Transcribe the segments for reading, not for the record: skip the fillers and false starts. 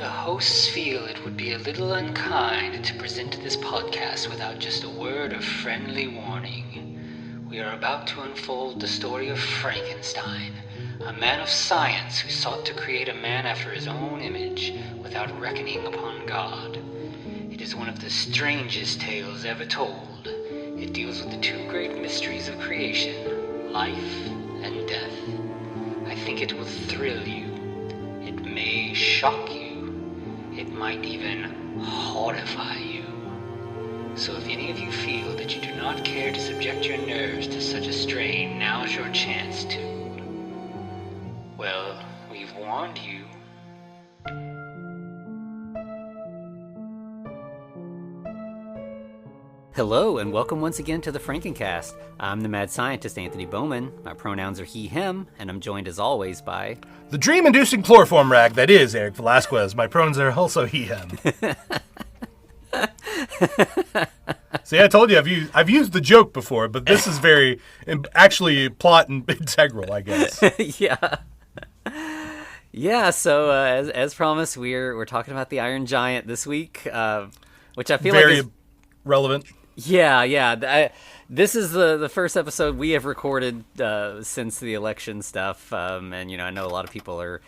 The hosts feel it would be a little unkind to present this podcast without just a word of friendly warning. We are about to unfold the story of Frankenstein, a man of science who sought to create a man after his own image without reckoning upon God. It is one of the strangest tales ever told. It deals with the two great mysteries of creation, life and death. I think it will thrill you. It may shock you. It might even horrify you. So if any of you feel that you do not care to subject your nerves to such a strain, now's your chance to. Well, we've warned you. Hello, and welcome once again to the Frankencast. I'm the mad scientist, Anthony Bowman. My pronouns are he, him, and I'm joined as always by... the dream-inducing chloroform rag that is Eric Velasquez. My pronouns are also he, him. See, I told you, I've used the joke before, but this is very, actually, plot and integral, I guess. Yeah. Yeah, so as promised, we're talking about the Iron Giant this week, which I feel very like is... relevant. Yeah. This is the first episode we have recorded since the election stuff, and I know a lot of people are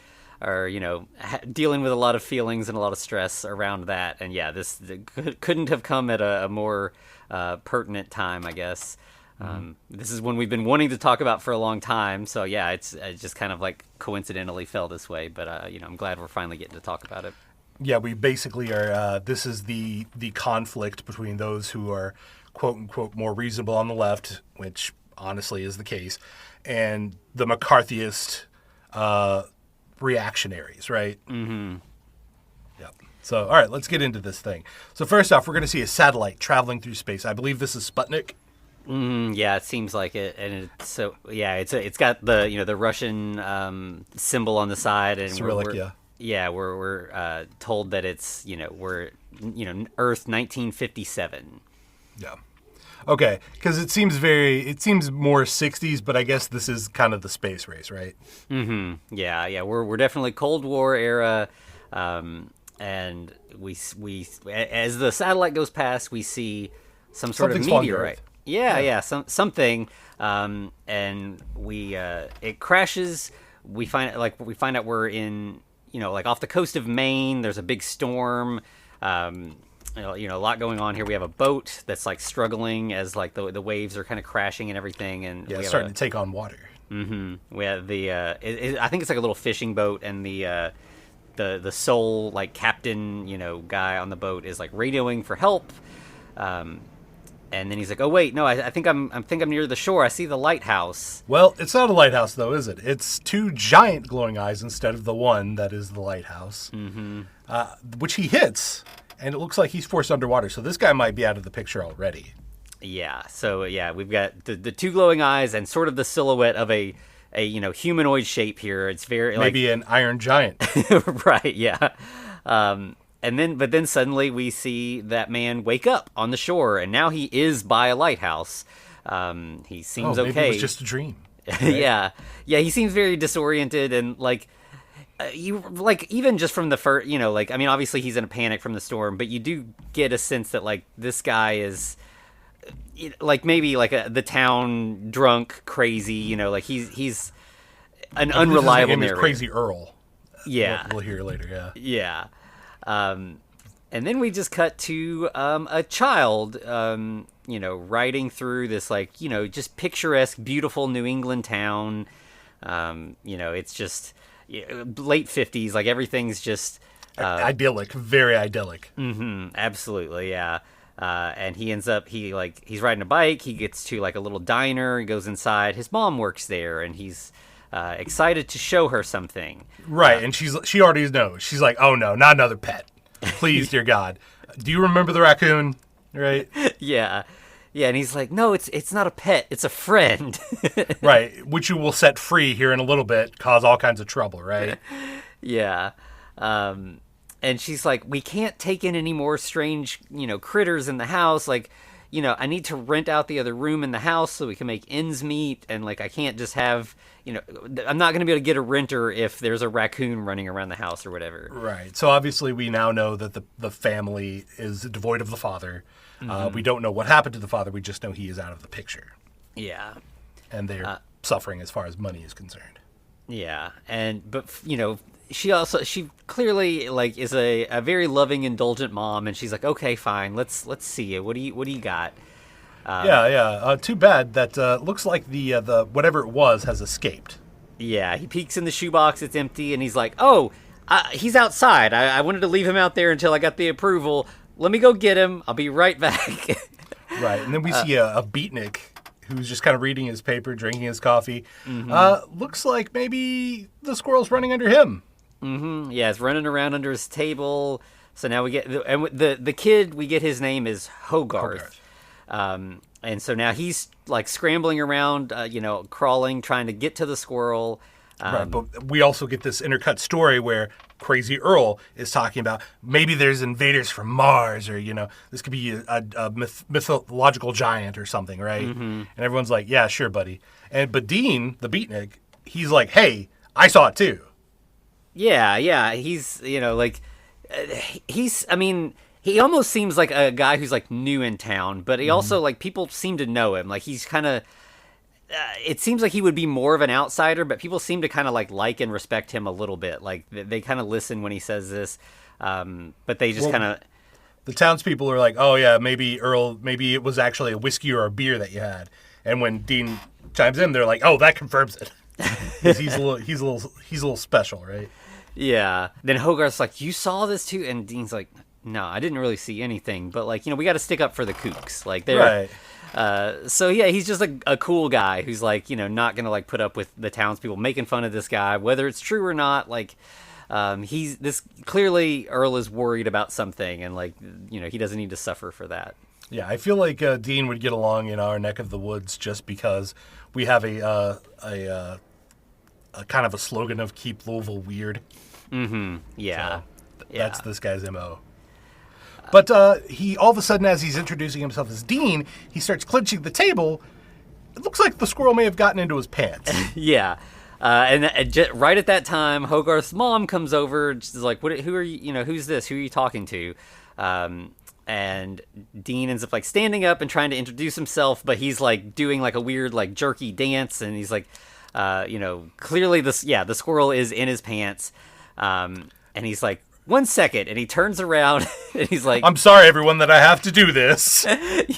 dealing with a lot of feelings and a lot of stress around that, and yeah, this couldn't have come at a more pertinent time, I guess. This is one we've been wanting to talk about for a long time, so yeah, it just kind of like coincidentally fell this way, but I'm glad we're finally getting to talk about it. Yeah, we basically are, this is the conflict between those who are, quote-unquote, more reasonable on the left, which honestly is the case, and the McCarthyist reactionaries, right? Mm-hmm. Yep. So, all right, let's get into this thing. So first off, we're going to see a satellite traveling through space. I believe this is Sputnik. Yeah, it seems like it, and it's got the Russian symbol on the side, and Cyrillic, yeah. Yeah, we're told that it's we're Earth 1957. Yeah. Okay, because it seems more 60s, but I guess this is kind of the space race, right? Mm-hmm. Yeah. We're definitely Cold War era, and we as the satellite goes past, we see some sort of meteorite. Yeah, something, and it crashes. We find out we're in. Off the coast of Maine, there's a big storm. A lot going on here. We have a boat that's like struggling as like the waves are kind of crashing and everything, and it's starting to take on water. Mm-hmm. We have I think it's like a little fishing boat, and the sole like captain guy on the boat is like radioing for help. And then he's like, "Oh wait, no, I think I'm near the shore. I see the lighthouse." Well, it's not a lighthouse though, is it? It's two giant glowing eyes instead of the one that is the lighthouse, which he hits, and it looks like he's forced underwater. So this guy might be out of the picture already. Yeah. So yeah, we've got the two glowing eyes and sort of the silhouette of a humanoid shape here. It's very maybe an Iron Giant, right? Yeah. But then suddenly we see that man wake up on the shore, and now he is by a lighthouse. He seems okay. Maybe it was just a dream. Right? Yeah. He seems very disoriented, and even just from the first, obviously he's in a panic from the storm, but you do get a sense that this guy is maybe the town drunk, crazy. He's an unreliable narrator. Crazy Earl. Yeah, we'll hear later. Yeah. Yeah. And then we just cut to a child, riding through this just picturesque, beautiful New England town. It's just late 50s, everything's just idyllic, very idyllic. Mm-hmm, absolutely, yeah. And he ends up he's riding a bike. He gets to a little diner. He goes inside. His mom works there, and he's excited to show her something. Right, and she already knows. She's like, "Oh no, not another pet. Please, dear God. Do you remember the raccoon?" Right? Yeah, and he's like, "No, it's not a pet. It's a friend." Right, which you will set free here in a little bit, cause all kinds of trouble, right? Yeah. And she's like, "We can't take in any more strange, critters in the house. I need to rent out the other room in the house so we can make ends meet. And I can't just have, I'm not going to be able to get a renter if there's a raccoon running around the house or whatever. Right. So obviously we now know that the family is devoid of the father. We don't know what happened to the father. We just know he is out of the picture. Yeah. And they're suffering as far as money is concerned. Yeah. But she clearly like is a very loving, indulgent mom, and she's like, okay, fine, let's see it. What do you got? Too bad that looks like the whatever it was has escaped. Yeah, he peeks in the shoebox, it's empty, and he's like, oh, he's outside. I wanted to leave him out there until I got the approval. Let me go get him. I'll be right back. Right, and then we see a beatnik who's just kind of reading his paper, drinking his coffee. Looks like maybe the squirrel's running under him. Yeah, it's running around under his table. So now we get the kid. We get his name is Hogarth. And so now he's like scrambling around, crawling, trying to get to the squirrel. Right, but we also get this intercut story where Crazy Earl is talking about maybe there's invaders from Mars, or this could be a mythological giant or something, right? And everyone's like, yeah, sure, buddy. But Dean, the beatnik, he's like, hey, I saw it too. Yeah, he's he almost seems like a guy who's like new in town, but he also like people seem to know him. Like he's kind of. It seems like he would be more of an outsider, but people seem to kind of like and respect him a little bit. Like they kind of listen when he says this, but they just kind of. The townspeople are like, "Oh yeah, maybe Earl, maybe it was actually a whiskey or a beer that you had." And when Dean chimes in, they're like, "Oh, that confirms it." he's a little special, right? Yeah. Then Hogarth's like, "You saw this too?" And Dean's like, "No, I didn't really see anything, but like we got to stick up for the kooks, like they're." Right. So yeah, he's just a cool guy who's like, not gonna like put up with the townspeople making fun of this guy, whether it's true or not. Like, clearly Earl is worried about something, and like, he doesn't need to suffer for that. Yeah, I feel like Dean would get along in our neck of the woods just because we have a kind of a slogan of "Keep Louisville Weird." Yeah, so that's this guy's MO. But he all of a sudden, as he's introducing himself as Dean, he starts clinching the table. It looks like the squirrel may have gotten into his pants. Yeah. And right at that time, Hogarth's mom comes over. And she's like, "Who are you? Who's this? Who are you talking to?" And Dean ends up like standing up and trying to introduce himself, but he's like doing like a weird like jerky dance, and he's like, clearly the squirrel is in his pants, and he's like, 1 second, and he turns around and he's like, "I'm sorry, everyone, that I have to do this."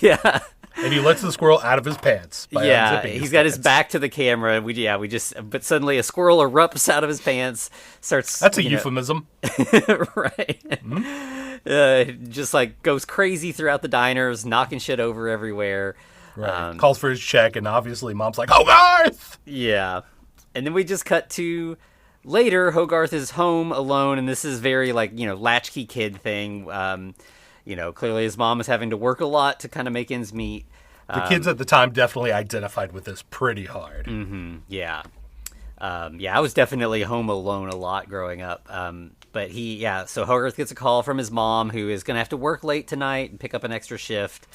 Yeah. And he lets the squirrel out of his pants. He's got his back to the camera. But suddenly a squirrel erupts out of his pants, starts. That's a euphemism. Right. Just like goes crazy throughout the diners, knocking shit over everywhere. Right. Calls for his check, and obviously mom's like, "Hogarth!" Yeah. And then we just cut to later. Hogarth is home alone, and this is very like, latchkey kid thing. Clearly his mom is having to work a lot to kind of make ends meet. The kids at the time definitely identified with this pretty hard. Yeah. I was definitely home alone a lot growing up. So Hogarth gets a call from his mom, who is going to have to work late tonight and pick up an extra shift.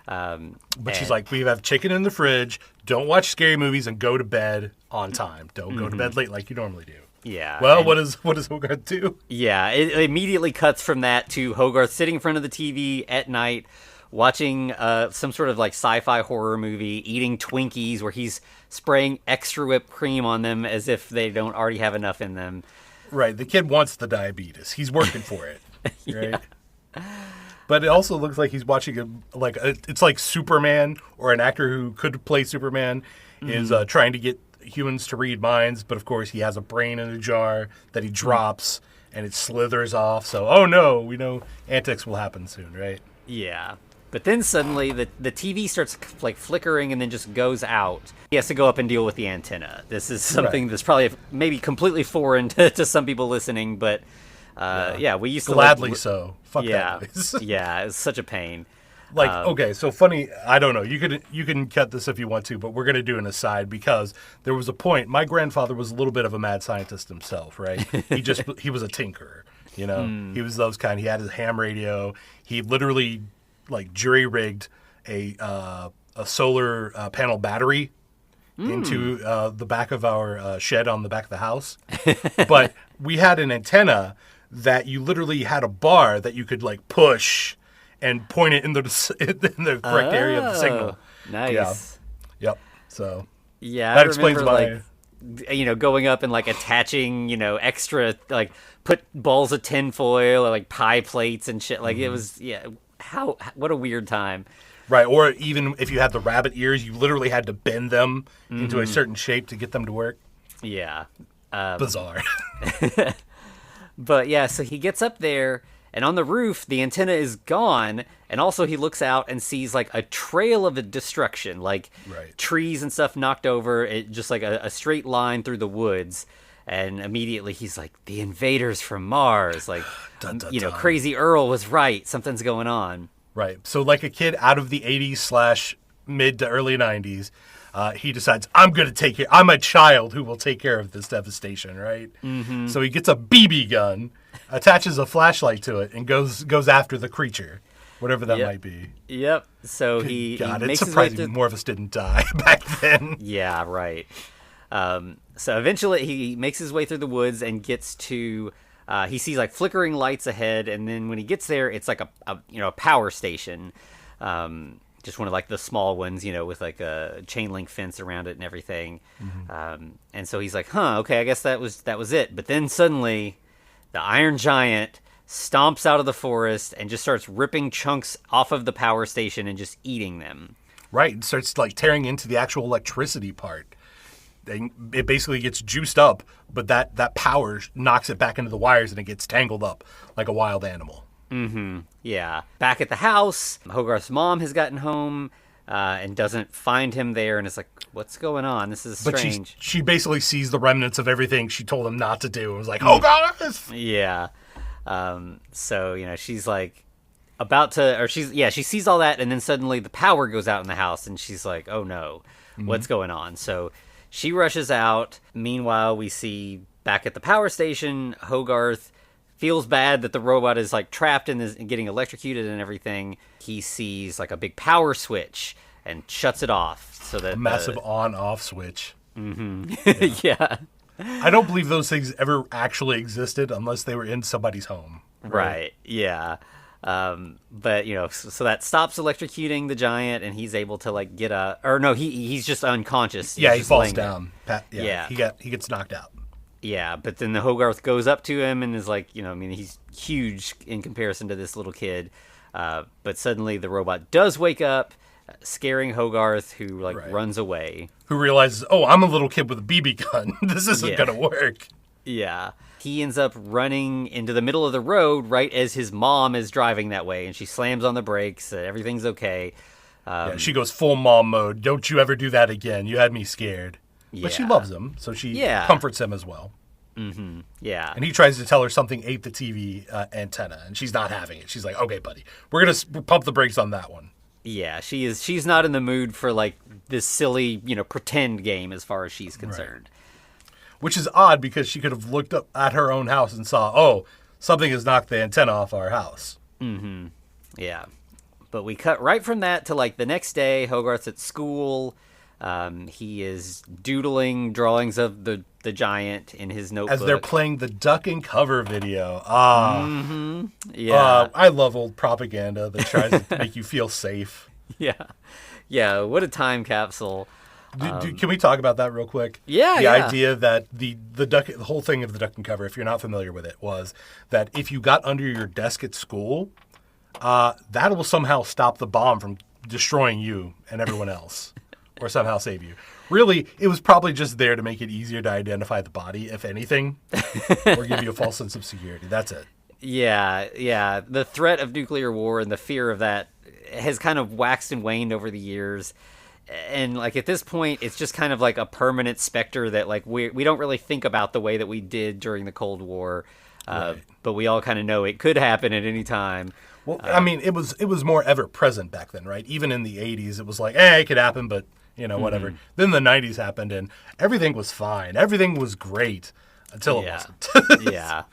But she's like, "We have chicken in the fridge. Don't watch scary movies and go to bed on time. Don't go to bed late like you normally do." Yeah. Well, what does Hogarth do? Yeah, it immediately cuts from that to Hogarth sitting in front of the TV at night, watching some sort of like sci-fi horror movie, eating Twinkies where he's spraying extra whipped cream on them as if they don't already have enough in them. Right. The kid wants the diabetes. He's working for it. Right. Yeah. But it also looks like he's watching it's like Superman, or an actor who could play Superman is trying to get humans to read minds, but of course he has a brain in a jar that he drops and it slithers off. So, oh no, we know antics will happen soon, right? Yeah. But then suddenly the TV starts like flickering and then just goes out. He has to go up and deal with the antenna. This is something that's probably maybe completely foreign to some people listening, but we used to gladly so. Fuck that noise. Yeah, it's such a pain. Like, okay, so funny, I don't know, you can cut this if you want to, but we're going to do an aside, because there was a point, my grandfather was a little bit of a mad scientist himself, right? He was a tinkerer, He was those kind. He had his ham radio. He literally, like, jury-rigged a solar panel battery into the back of our shed on the back of the house. But we had an antenna that you literally had a bar that you could like push and point it in the correct area of the signal. Nice. Yeah. Yep. So that explains my... going up and like attaching, extra, like put balls of tinfoil or like pie plates and shit. Like it was, what a weird time. Right. Or even if you had the rabbit ears, you literally had to bend them into a certain shape to get them to work. Yeah. Bizarre. But yeah, so he gets up there, and on the roof, the antenna is gone, and also he looks out and sees like a trail of destruction, like trees and stuff knocked over, just like a straight line through the woods. And immediately he's like, the invaders from Mars, like, dun, dun, dun. Crazy Earl was right, something's going on. Right. So like a kid out of the 80s / mid to early 90s, he decides, I'm a child who will take care of this devastation, right? Mm-hmm. So he gets a BB gun, attaches a flashlight to it, and goes after the creature, whatever that might be. Yep. So God, he it's makes surprising his way more of us didn't die back then. Yeah, right. So eventually he makes his way through the woods and gets to... he sees like flickering lights ahead, and then when he gets there, it's like a power station. Just one of like the small ones, with like a chain link fence around it and everything. Mm-hmm. And so he's like, okay, I guess that was it. But then suddenly the Iron Giant stomps out of the forest and just starts ripping chunks off of the power station and just eating them. Right, and starts like tearing into the actual electricity part. It basically gets juiced up, but that power knocks it back into the wires and it gets tangled up like a wild animal. Mm-hmm. Yeah. Back at the house, Hogarth's mom has gotten home and doesn't find him there, and it's like, what's going on? This is strange. But she basically sees the remnants of everything she told him not to do and was like, Hogarth! Yeah. So, she's like about to, or she sees all that, and then suddenly the power goes out in the house, and she's like, oh no, what's going on? So she rushes out. Meanwhile, we see back at the power station, Hogarth feels bad that the robot is like trapped in this and getting electrocuted and everything. He sees like a big power switch and shuts it off so that a massive on-off switch. Mm-hmm. Yeah. I don't believe those things ever actually existed unless they were in somebody's home. Right. Yeah. But so that stops electrocuting the giant, and he's able to like get he's just unconscious. He falls down. He gets knocked out. Yeah, but then the Hogarth goes up to him and is like, he's huge in comparison to this little kid. But suddenly the robot does wake up, scaring Hogarth, who runs away. Who realizes, I'm a little kid with a BB gun. This isn't going to work. Yeah. He ends up running into the middle of the road right as his mom is driving that way, and she slams on the brakes. Everything's okay. She goes full mom mode. Don't you ever do that again. You had me scared. Yeah. But she loves him, so she comforts him as well. Mm-hmm. Yeah. And he tries to tell her something ate the TV antenna, and she's not having it. She's like, okay, buddy, we're going to pump the brakes on that one. Yeah, she's not in the mood for like this silly, pretend game as far as she's concerned. Right. Which is odd because she could have looked up at her own house and saw, something has knocked the antenna off our house. Mm-hmm. Yeah. But we cut right from that to like the next day. Hogarth's at school. He is doodling drawings of the giant in his notebook. As they're playing the duck and cover video. Mm-hmm. Yeah. I love old propaganda that tries to make you feel safe. Yeah. Yeah, what a time capsule. Can we talk about that real quick? Yeah, The idea that the whole thing of the duck and cover, if you're not familiar with it, was that if you got under your desk at school, that will somehow stop the bomb from destroying you and everyone else. Or somehow save you. Really, it was probably just there to make it easier to identify the body, if anything, or give you a false sense of security. That's it. Yeah. The threat of nuclear war and the fear of that has kind of waxed and waned over the years. And like at this point, it's just kind of like a permanent specter that like we don't really think about the way that we did during the Cold War. Right. But we all kind of know it could happen at any time. Well, it was more ever present back then, right? Even in the 80s, it was like, it could happen, but whatever. Mm-hmm. Then the 90s happened, and everything was fine. Everything was great until it wasn't. Yeah.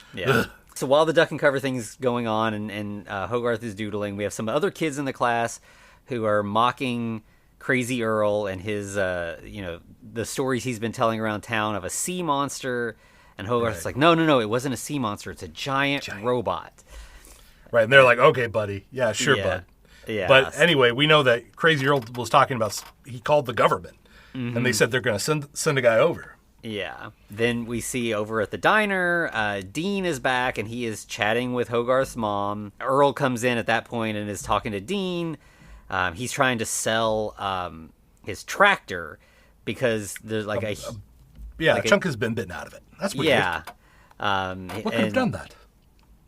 So while the duck and cover thing's going on and Hogarth is doodling, we have some other kids in the class who are mocking Crazy Earl and his, the stories he's been telling around town of a sea monster. And Hogarth's like, no, it wasn't a sea monster. It's a giant robot. Right, and they're like, okay, buddy. Yeah, sure, bud. Yeah. But anyway, we know that Crazy Earl was talking about, he called the government. And they said they're going to send a guy over. Yeah. Then we see over at the diner, Dean is back, and he is chatting with Hogarth's mom. Earl comes in at that point and is talking to Dean. He's trying to sell his tractor because there's like a chunk has been bitten out of it. That's weird. Yeah. What could have done that?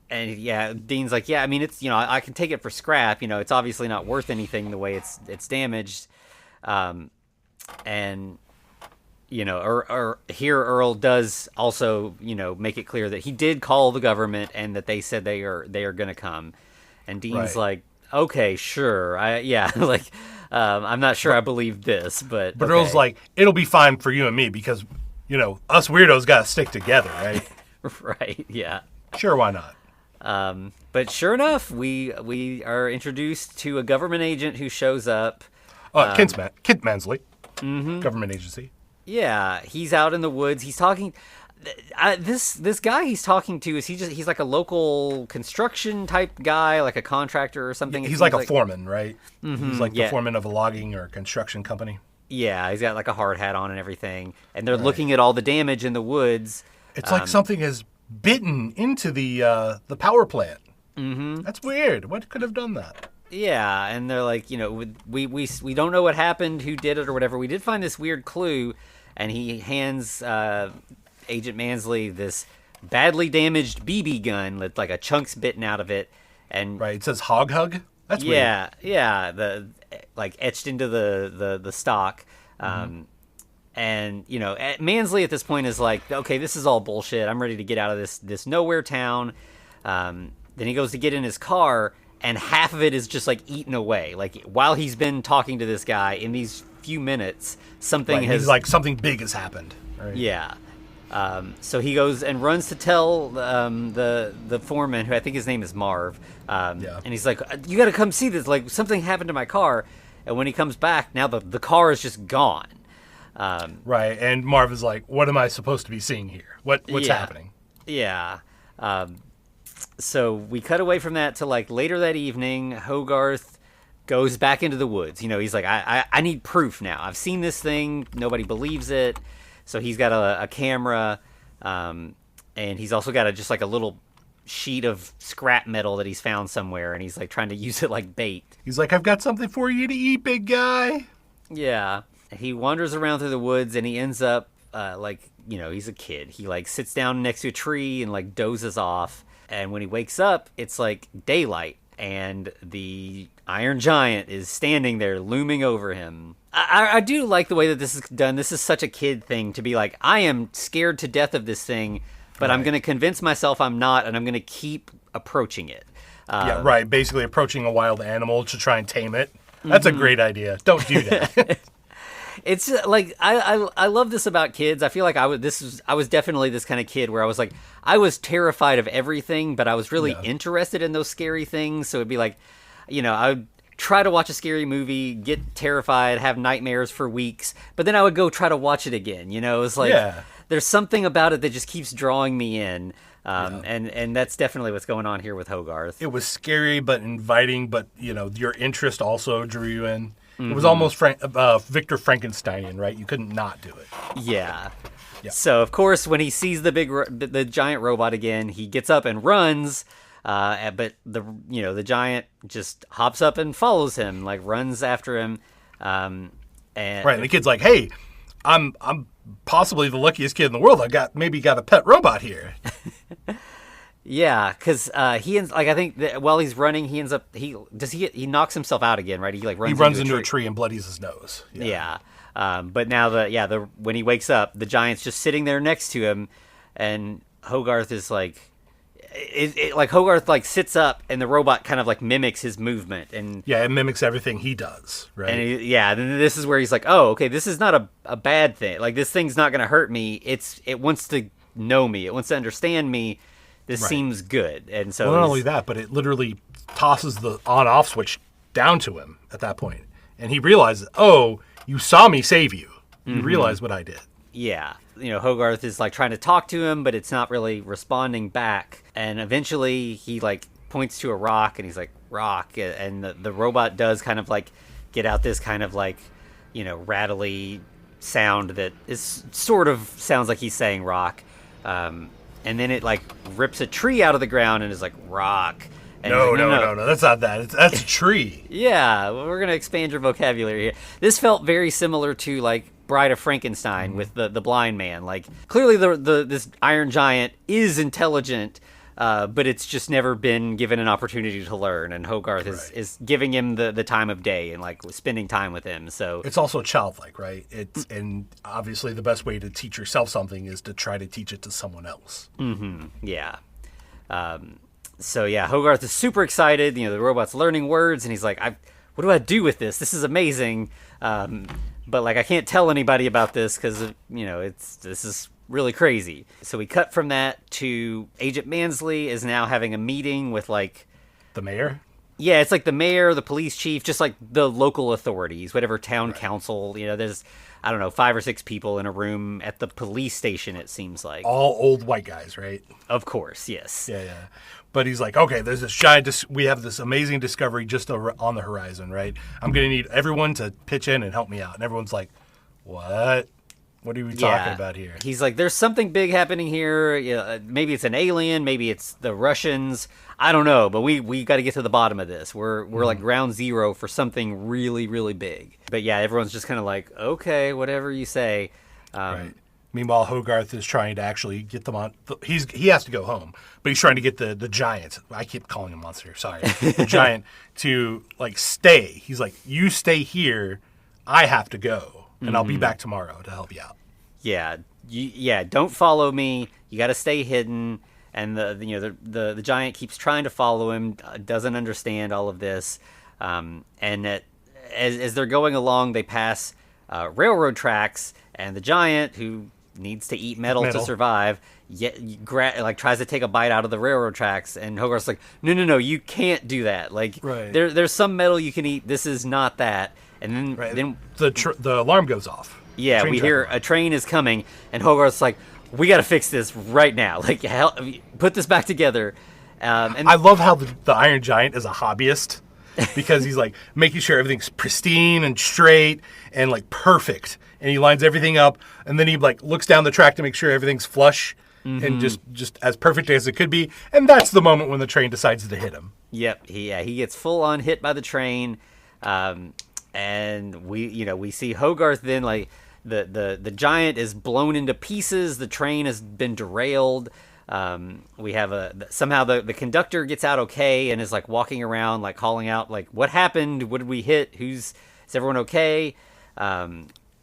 And yeah, Dean's like, yeah, I mean, it's, I can take it for scrap. It's obviously not worth anything the way it's damaged. And or here Earl does also, make it clear that he did call the government and that they said they are going to come. And Dean's like, okay, sure. I'm not sure I believe this, but okay. Earl's like, it'll be fine for you and me because, us weirdos got to stick together, right? Right. Yeah. Sure. Why not? But sure enough, we are introduced to a government agent who shows up. Kent Mansley, government agency. Yeah, he's out in the woods. He's talking. This guy he's talking to he's like a local construction type guy, like a contractor or something. He's like a foreman, right? He's like the foreman of a logging or construction company. Yeah, he's got like a hard hat on and everything, and they're looking at all the damage in the woods. It's like something has bitten into the power plant. That's weird. What could have done that? Yeah, and they're like, we don't know what happened, who did it or whatever. We did find this weird clue, and he hands Agent Mansley this badly damaged BB gun with like a chunks bitten out of it, and it says hog hug. That's weird. Yeah, the like etched into the stock. And Mansley at this point is like, okay, this is all bullshit. I'm ready to get out of this nowhere town. Then he goes to get in his car, and half of it is just like eaten away. Like while he's been talking to this guy in these few minutes, something something big has happened. Right? Yeah. So he goes and runs to tell the foreman, who I think his name is Marv. And he's like, you got to come see this. Like something happened to my car. And when he comes back, now the car is just gone. And Marv is like, what am I supposed to be seeing here? What's happening? Yeah. So we cut away from that to like later that evening. Hogarth goes back into the woods. He's like, I need proof now. I've seen this thing. Nobody believes it. So he's got a camera, and he's also got just like a little sheet of scrap metal that he's found somewhere, and he's like trying to use it like bait. He's like, I've got something for you to eat, big guy. Yeah. He wanders around through the woods, and he ends up he's a kid. He like sits down next to a tree and like dozes off. And when he wakes up, it's like daylight, and the Iron Giant is standing there looming over him. I do like the way that this is done. This is such a kid thing to be like, I am scared to death of this thing, but I'm going to convince myself I'm not, and I'm going to keep approaching it. Basically approaching a wild animal to try and tame it. That's a great idea. Don't do that. It's like I love this about kids. I feel like I was definitely this kind of kid where I was like, I was terrified of everything, but I was really interested in those scary things. So it'd be like, I would try to watch a scary movie, get terrified, have nightmares for weeks, but then I would go try to watch it again. It's like there's something about it that just keeps drawing me in. And that's definitely what's going on here with Hogarth. It was scary but inviting, but your interest also drew you in. It was almost Victor Frankensteinian, right? You couldn't not do it. Yeah. So of course, when he sees the giant robot again, he gets up and runs. But the giant just hops up and follows him, like runs after him. And the kid's like, "Hey, I'm possibly the luckiest kid in the world. I got a pet robot here." Yeah, because I think that while he's running, he ends up he knocks himself out again, right? He runs into a tree and bloodies his nose. Yeah. But now when he wakes up, the giant's just sitting there next to him, and Hogarth is like, Hogarth like sits up, and the robot kind of like mimics his movement, and it mimics everything he does, right? And then this is where he's like, oh, okay, this is not a bad thing. Like this thing's not going to hurt me. It wants to know me. It wants to understand me. This seems good. And so not only that, but it literally tosses the on-off switch down to him at that point. And he realizes, oh, you saw me save you. You realize what I did. Yeah. Hogarth is like trying to talk to him, but it's not really responding back. And eventually he like points to a rock and he's like, rock. And the robot does kind of like get out this kind of like, rattly sound that is sort of sounds like he's saying rock. And then it like rips a tree out of the ground and is like, rock. And no, that's not that. That's a tree. Yeah, we're going to expand your vocabulary here. This felt very similar to like Bride of Frankenstein with the blind man. Like clearly this Iron Giant is intelligent, but it's just never been given an opportunity to learn. And Hogarth is giving him the time of day and like spending time with him. So it's also childlike, right? And obviously the best way to teach yourself something is to try to teach it to someone else. Mm-hmm. Yeah. So yeah, Hogarth is super excited. The robot's learning words, and he's like, "What do I do with this? This is amazing." But like, I can't tell anybody about this because this is really crazy. So we cut from that to Agent Mansley is now having a meeting with like the mayor. Yeah, it's like the mayor, the police chief, just like the local authorities, whatever town council. There's, I don't know, 5 or 6 people in a room at the police station. It seems like all old white guys, right? Of course, yes. Yeah. But he's like, okay, there's this giant. We have this amazing discovery just on the horizon, right? I'm gonna need everyone to pitch in and help me out. And everyone's like, what? What are we talking about here? He's like, there's something big happening here. Maybe it's an alien. Maybe it's the Russians. I don't know. But we got to get to the bottom of this. We're like ground zero for something really, really big. But yeah, everyone's just kind of like, okay, whatever you say. Right. Meanwhile, Hogarth is trying to actually get them on. He has to go home, but he's trying to get the giant. I keep calling him monster. Sorry, the giant to like stay. He's like, you stay here. I have to go, and I'll be back tomorrow to help you out. Yeah, don't follow me. You got to stay hidden. And the giant keeps trying to follow him. Doesn't understand all of this. And as they're going along, they pass railroad tracks, and the giant who needs to eat metal to survive, tries to take a bite out of the railroad tracks, and Hogarth's like, no, you can't do that. Like, there's some metal you can eat. This is not that. And then the alarm goes off. Yeah, we hear a train is coming, and Hogarth's like, we got to fix this right now. Like, put this back together. And I love how the Iron Giant is a hobbyist because he's like making sure everything's pristine and straight and like perfect. And he lines everything up, and then he like looks down the track to make sure everything's flush and just as perfect as it could be. And that's the moment when the train decides to hit him. Yep, he gets full on hit by the train, and we see Hogarth then like the giant is blown into pieces. The train has been derailed. We have somehow the conductor gets out okay and is like walking around like calling out like, what happened? What did we hit? Is everyone okay?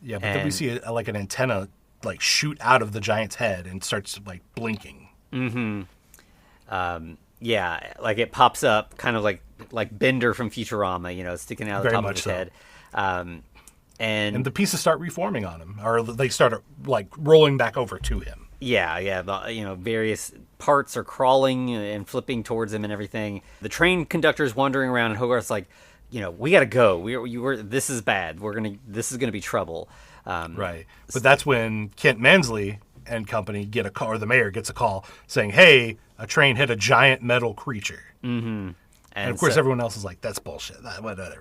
Yeah, but then we see like an antenna like shoot out of the giant's head and starts like blinking. Yeah, like it pops up kind of like Bender from Futurama, sticking out of the top of his head. And the pieces start reforming on him, or they start like rolling back over to him. Yeah. Various parts are crawling and flipping towards him and everything. The train conductor is wandering around, and Hogarth's like, we got to go. This is bad. This is gonna be trouble. Right. But that's when Kent Mansley and company get a call, or the mayor gets a call saying, "Hey, a train hit a giant metal creature." Mm-hmm. And of course, everyone else is like, "That's bullshit." Whatever.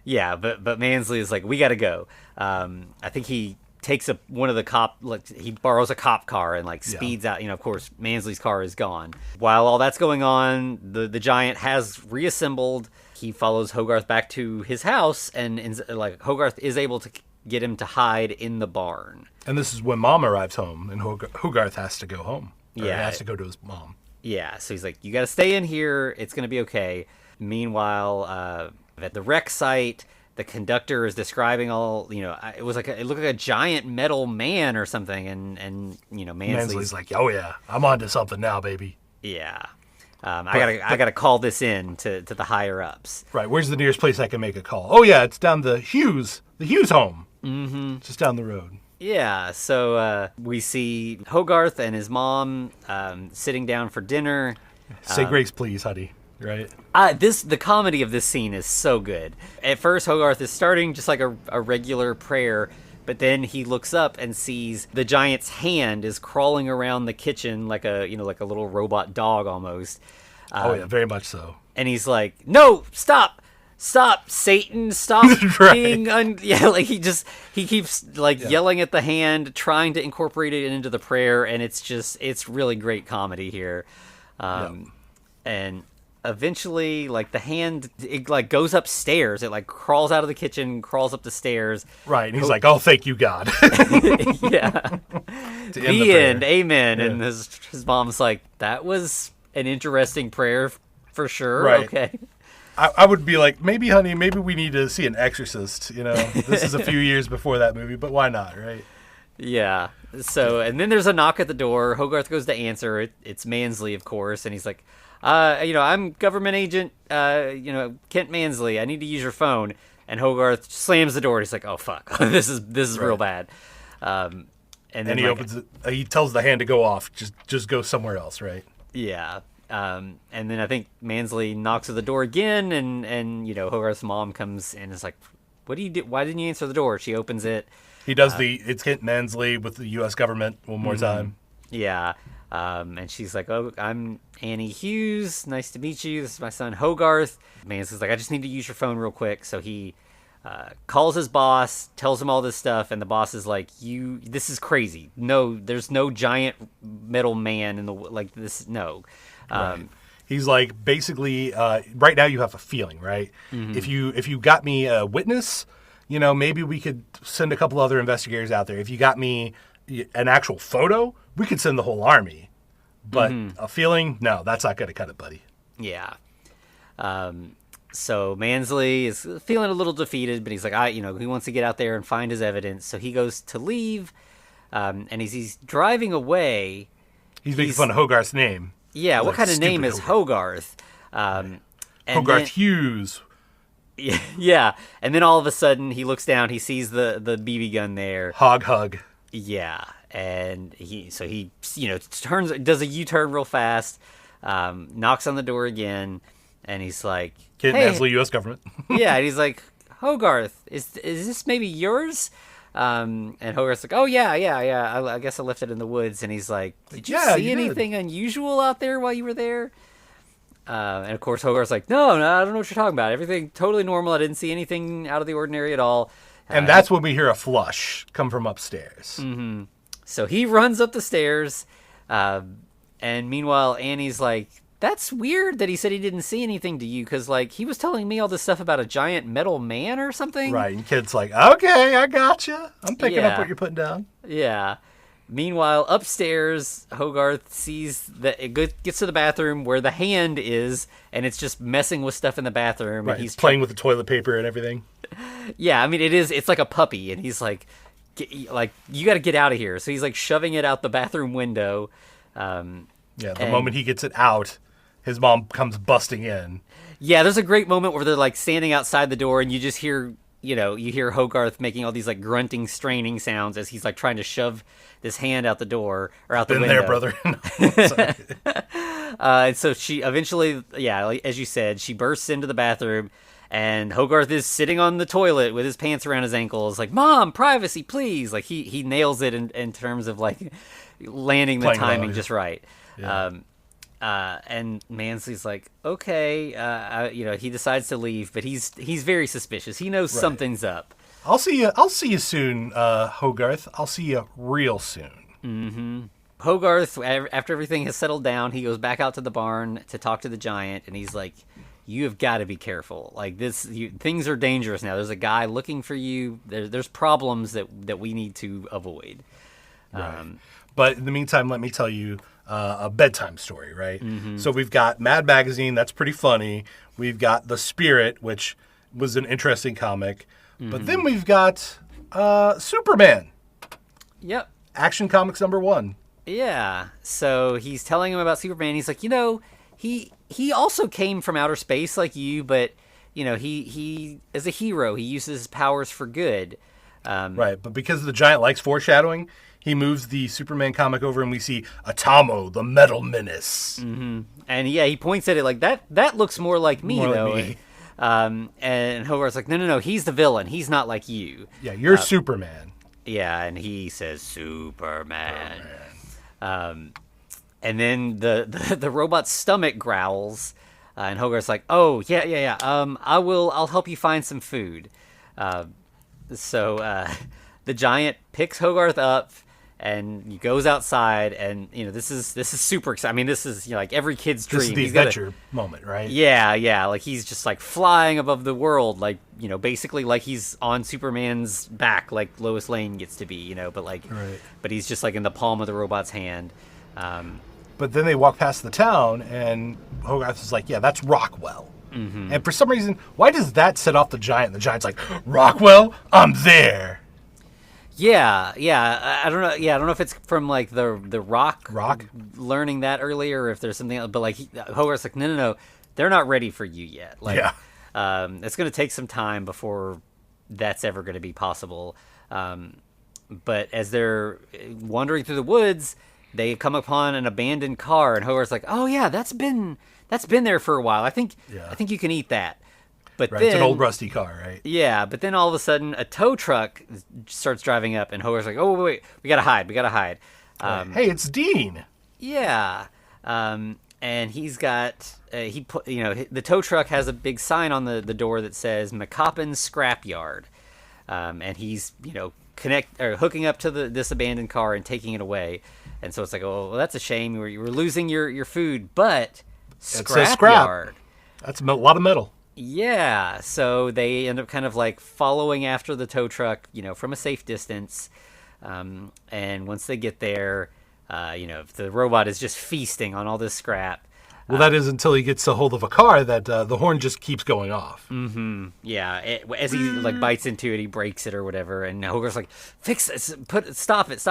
Yeah, but Mansley is like, "We got to go." I think he takes one of the he borrows a cop car and like speeds out. Of course, Mansley's car is gone. While all that's going on, the giant has reassembled. He follows Hogarth back to his house, and like Hogarth is able to get him to hide in the barn. And this is when Mom arrives home, and Hogarth has to go home. He has to go to his mom. Yeah, so he's like, "You got to stay in here. It's going to be okay." Meanwhile, at the wreck site, the conductor is describing all, it looked like a giant metal man or something, and Mansley's like, "Oh yeah, I'm onto something now, baby." Yeah. I gotta call this in to the higher ups. Right. Where's the nearest place I can make a call? Oh yeah, it's down the Hughes home. Mm-hmm. Just down the road. Yeah. So we see Hogarth and his mom sitting down for dinner. Say grace, please, honey. right? The comedy of this scene is so good. At first, Hogarth is starting just like a regular prayer, but then he looks up and sees the giant's hand is crawling around the kitchen like a little robot dog almost. Oh yeah, very much so. And he's like, "No, stop, Satan, stop Right. being." Like he keeps yelling at the hand, trying to incorporate it into the prayer, and it's really great comedy here. And eventually, like, the hand, it like goes upstairs. It like crawls out of the kitchen, crawls up the stairs. Right, and he's like, "Oh, thank you, God." Yeah. The end. Amen. Yeah. And his mom's like, "That was an interesting prayer for sure." Right. Okay. I would be like, maybe, honey, maybe we need to see an exorcist. This is a few years before that movie, but why not, right? Yeah. So, and then there's a knock at the door. Hogarth goes to answer it. It's Mansley, of course, and he's like, I'm government agent, Kent Mansley. I need to use your phone. And Hogarth slams the door. And he's like, "Oh fuck, this is real bad." And then he opens it. He tells the hand to go off. Just go somewhere else, right? Yeah. And then I think Mansley knocks at the door again, and Hogarth's mom comes in and is like, "What do you do? Why didn't you answer the door?" She opens it. He does it's Kent Mansley with the U.S. government one more time. Yeah. And she's like, "Oh, I'm Annie Hughes. Nice to meet you. This is my son, Hogarth." Mansley's like, "I just need to use your phone real quick." So he calls his boss, tells him all this stuff, and the boss is like, this is crazy. No, there's no giant metal man in the, like, this, no. Right. He's like, basically, right now you have a feeling, right? Mm-hmm. If you got me a witness, maybe we could send a couple other investigators out there. If you got me an actual photo, we could send the whole army. But a feeling, no, that's not going to cut it, buddy. Yeah. So Mansley is feeling a little defeated, but he's like, he wants to get out there and find his evidence. So he goes to leave, and as he's driving away, he's making fun of Hogarth's name. Yeah, what kind of name is Hogarth? Hogarth Hughes. Yeah, and then all of a sudden he looks down, he sees the BB gun there. Hug. Yeah, and he does a U-turn real fast, knocks on the door again, and he's like, Kent Mansley, U.S. government. Yeah, and he's like, "Hogarth, is this maybe yours?" And Hogarth's like, "Oh yeah. I guess I left it in the woods." And he's like, "Did you see anything unusual out there while you were there?" And of course, Hogarth's like, No, I don't know what you're talking about. Everything totally normal. I didn't see anything out of the ordinary at all. And that's when we hear a flush come from upstairs. Mm-hmm. So he runs up the stairs, and meanwhile, Annie's like, "That's weird that he said he didn't see anything to you, because, like, he was telling me all this stuff about a giant metal man or something." Right, and Kid's like, "Okay, I gotcha. I'm picking up what you're putting down." Yeah. Meanwhile, upstairs, Hogarth sees that it gets to the bathroom where the hand is, and it's just messing with stuff in the bathroom. Right, and he's playing with the toilet paper and everything. Yeah, I mean, it's like a puppy, and he's like, "You got to get out of here." So he's like shoving it out the bathroom window. The moment he gets it out, his mom comes busting in. Yeah, there's a great moment where they're like standing outside the door, and you just hear, you hear Hogarth making all these like grunting, straining sounds as he's like trying to shove this hand out the door or out the window. There, brother. And so she eventually, like, as you said, she bursts into the bathroom, and Hogarth is sitting on the toilet with his pants around his ankles, like, "Mom, privacy, please!" Like he nails it in terms of like landing the timing just right. Yeah. And Mansley's like, "Okay," he decides to leave, but he's very suspicious. He knows something's up. I'll see you soon, Hogarth. I'll see you real soon. Mm-hmm. Hogarth, after everything has settled down, he goes back out to the barn to talk to the giant, and he's like, "You have got to be careful. Like this, things are dangerous now. There's a guy looking for you. There's problems that we need to avoid." Right. But in the meantime, let me tell you a bedtime story, right? Mm-hmm. So we've got Mad Magazine, that's pretty funny. We've got The Spirit, which was an interesting comic. Mm-hmm. But then we've got Superman. Yep. Action Comics #1. Yeah. So he's telling him about Superman. He's like, he also came from outer space like you, but, he is a hero. He uses his powers for good. Right. But because the giant likes foreshadowing, he moves the Superman comic over, and we see Atomo, the Metal Menace. Mm-hmm. And yeah, he points at it like that looks more like me, More though. like me. And Hogarth's like, no, he's the villain. He's not like you. Yeah, you're Superman. Yeah, and he says Superman. And then the robot's stomach growls, and Hogarth's like, oh yeah. I'll help you find some food. So the giant picks Hogarth up and goes outside, and this is super exciting. I mean, this is like every kid's dream. This is the adventure moment, right? Yeah. Like he's just like flying above the world, like basically like he's on Superman's back, like Lois Lane gets to be, but like, right. But he's just like in the palm of the robot's hand. But then they walk past the town, and Hogarth is like, yeah, that's Rockwell. Mm-hmm. And for some reason, why does that set off the giant? The giant's like, Rockwell, I'm there. Yeah. I don't know. Yeah, I don't know if it's from like the Rock learning that earlier, or if there's something else. But like Hogarth's like, no, they're not ready for you yet. Like, it's going to take some time before that's ever going to be possible. But as they're wandering through the woods, they come upon an abandoned car, and Hogarth's like, oh yeah, that's been there for a while. I think you can eat that. But right, then, it's an old rusty car, right? Yeah, but then all of a sudden a tow truck starts driving up, and Hogarth's like, oh wait, we gotta hide. Hey, it's Dean. Yeah, and he's got the tow truck has a big sign on the door that says McCoppin Scrapyard, and he's hooking up to this abandoned car and taking it away. And so it's like, oh, well, that's a shame. You were losing your food, but scrapyard. That's a lot of metal. Yeah, so they end up kind of like following after the tow truck, from a safe distance. And once they get there, the robot is just feasting on all this scrap. Well, that is until he gets a hold of a car that the horn just keeps going off. Mm-hmm. Yeah, as he like bites into it, he breaks it or whatever, and Hogarth's like, "Fix it! Stop it!